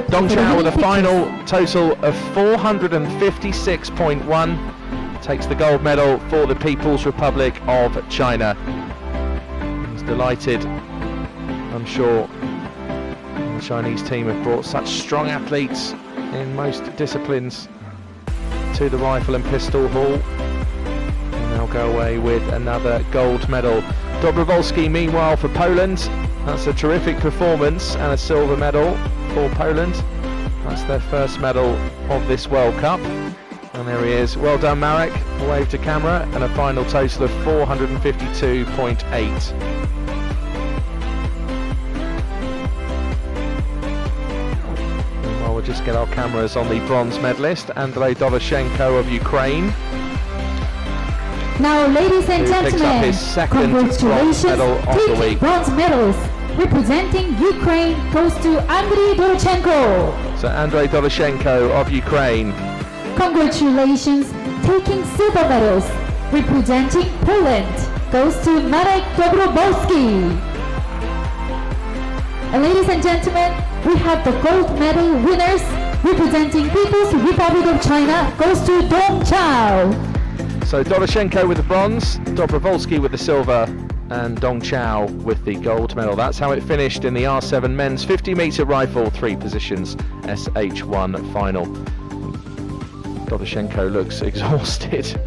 Dong Chao with a final total of 456.1 takes the gold medal for the People's Republic of China. He's delighted, I'm sure. The Chinese team have brought such strong athletes in most disciplines to the rifle and pistol hall. And they'll go away with another gold medal. Dobrovolsky, meanwhile, for Poland. That's a terrific performance and a silver medal for Poland. That's their first medal of this World Cup. And there he is. Well done, Marek. Wave to camera, and a final total of 452.8. Well, we'll just get our cameras on the bronze medalist, Andrei Doroshenko of Ukraine. Now, ladies and Who picks up gentlemen, his second bronze congratulations, medal of the taking week. bronze medals. Representing Ukraine goes to Andrei Doroshenko. So Andrei Doroshenko of Ukraine. Congratulations, taking silver medals. Representing Poland goes to Marek Dobrowolski. And ladies and gentlemen, we have the gold medal winners. Representing People's Republic of China goes to Dong Chao. So Doroshenko with the bronze, Dobrowolski with the silver, and Dong Chao with the gold medal. That's how it finished in the R7 men's 50-meter rifle 3 positions SH1 final. Doroshenko looks exhausted.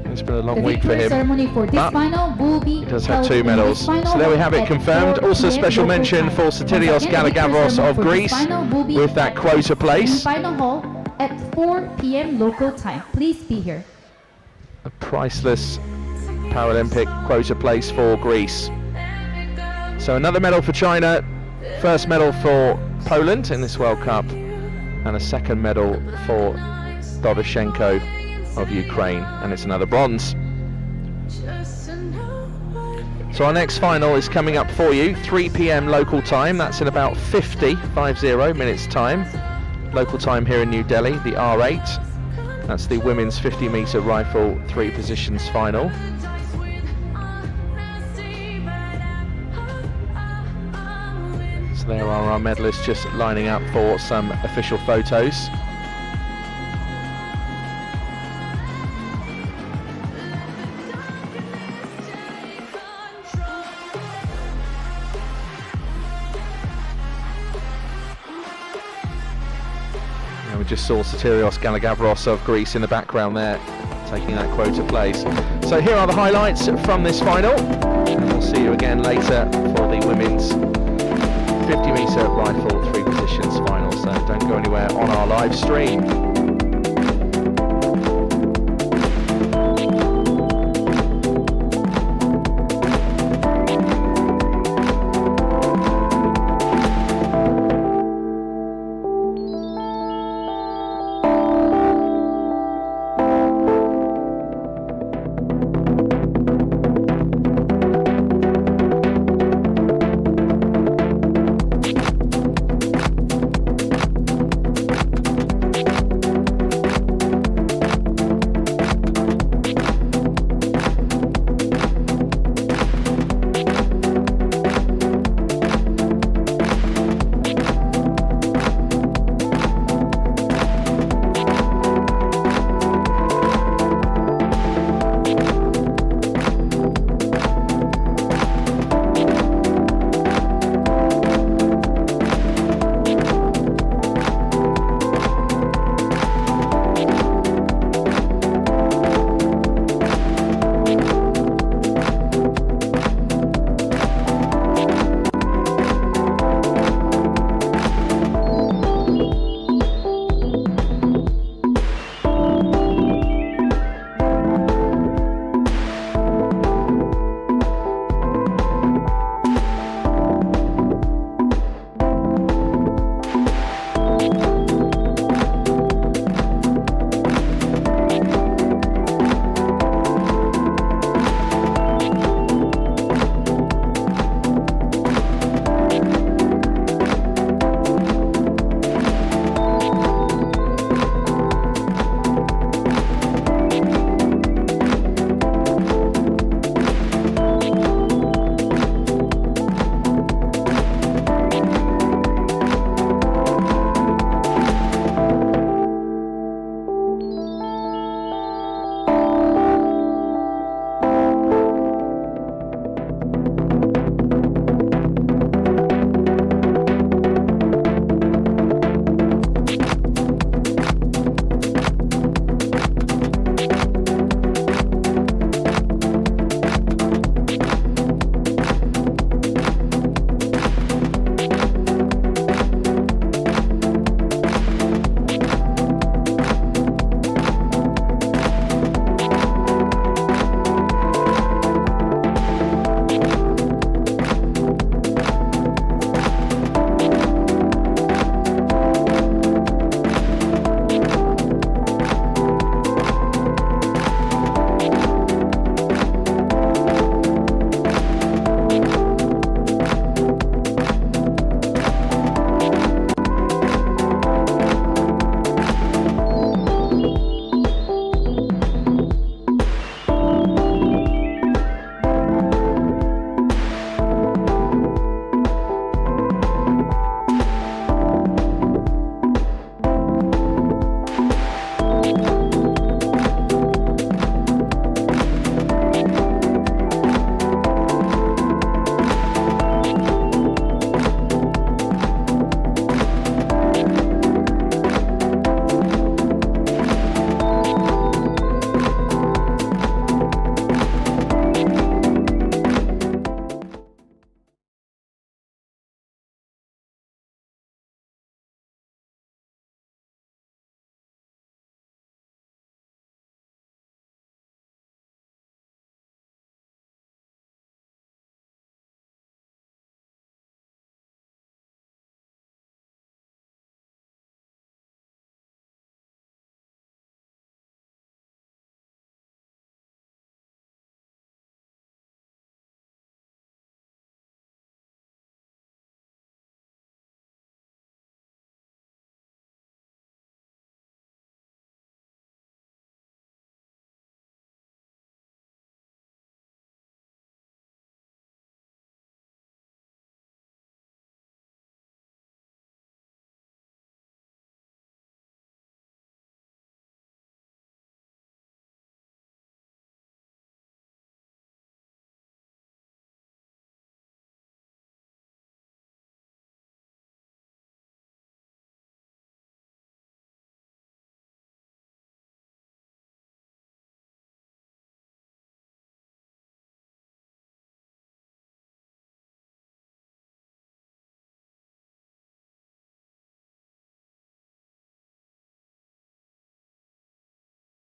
It's been a long week for him. Ceremony for this But final will be he does have held 2 in this medals. final So there we have it at confirmed. 4 Also p.m. special local mention time. for Once Sotirios again, the Galagavros ceremony of for this Greece final will be with that at quota in place. final hall at 4 p.m. local time. Please be here. A priceless Paralympic quota place for Greece. So another medal for China, first medal for Poland in this World Cup, and a second medal for Doroshenko of Ukraine, and it's another bronze. So our next final is coming up for you, 3 p.m. local time. That's in about 50 minutes time. Local time here in New Delhi, the R8. That's the women's 50-meter rifle 3 positions final. So there are our medalists just lining up for some official photos. We just saw Sotirios Galagavros of Greece in the background there, taking that quota place. So here are the highlights from this final, and we'll see you again later for the women's 50-meter rifle 3 positions final. So don't go anywhere on our live stream.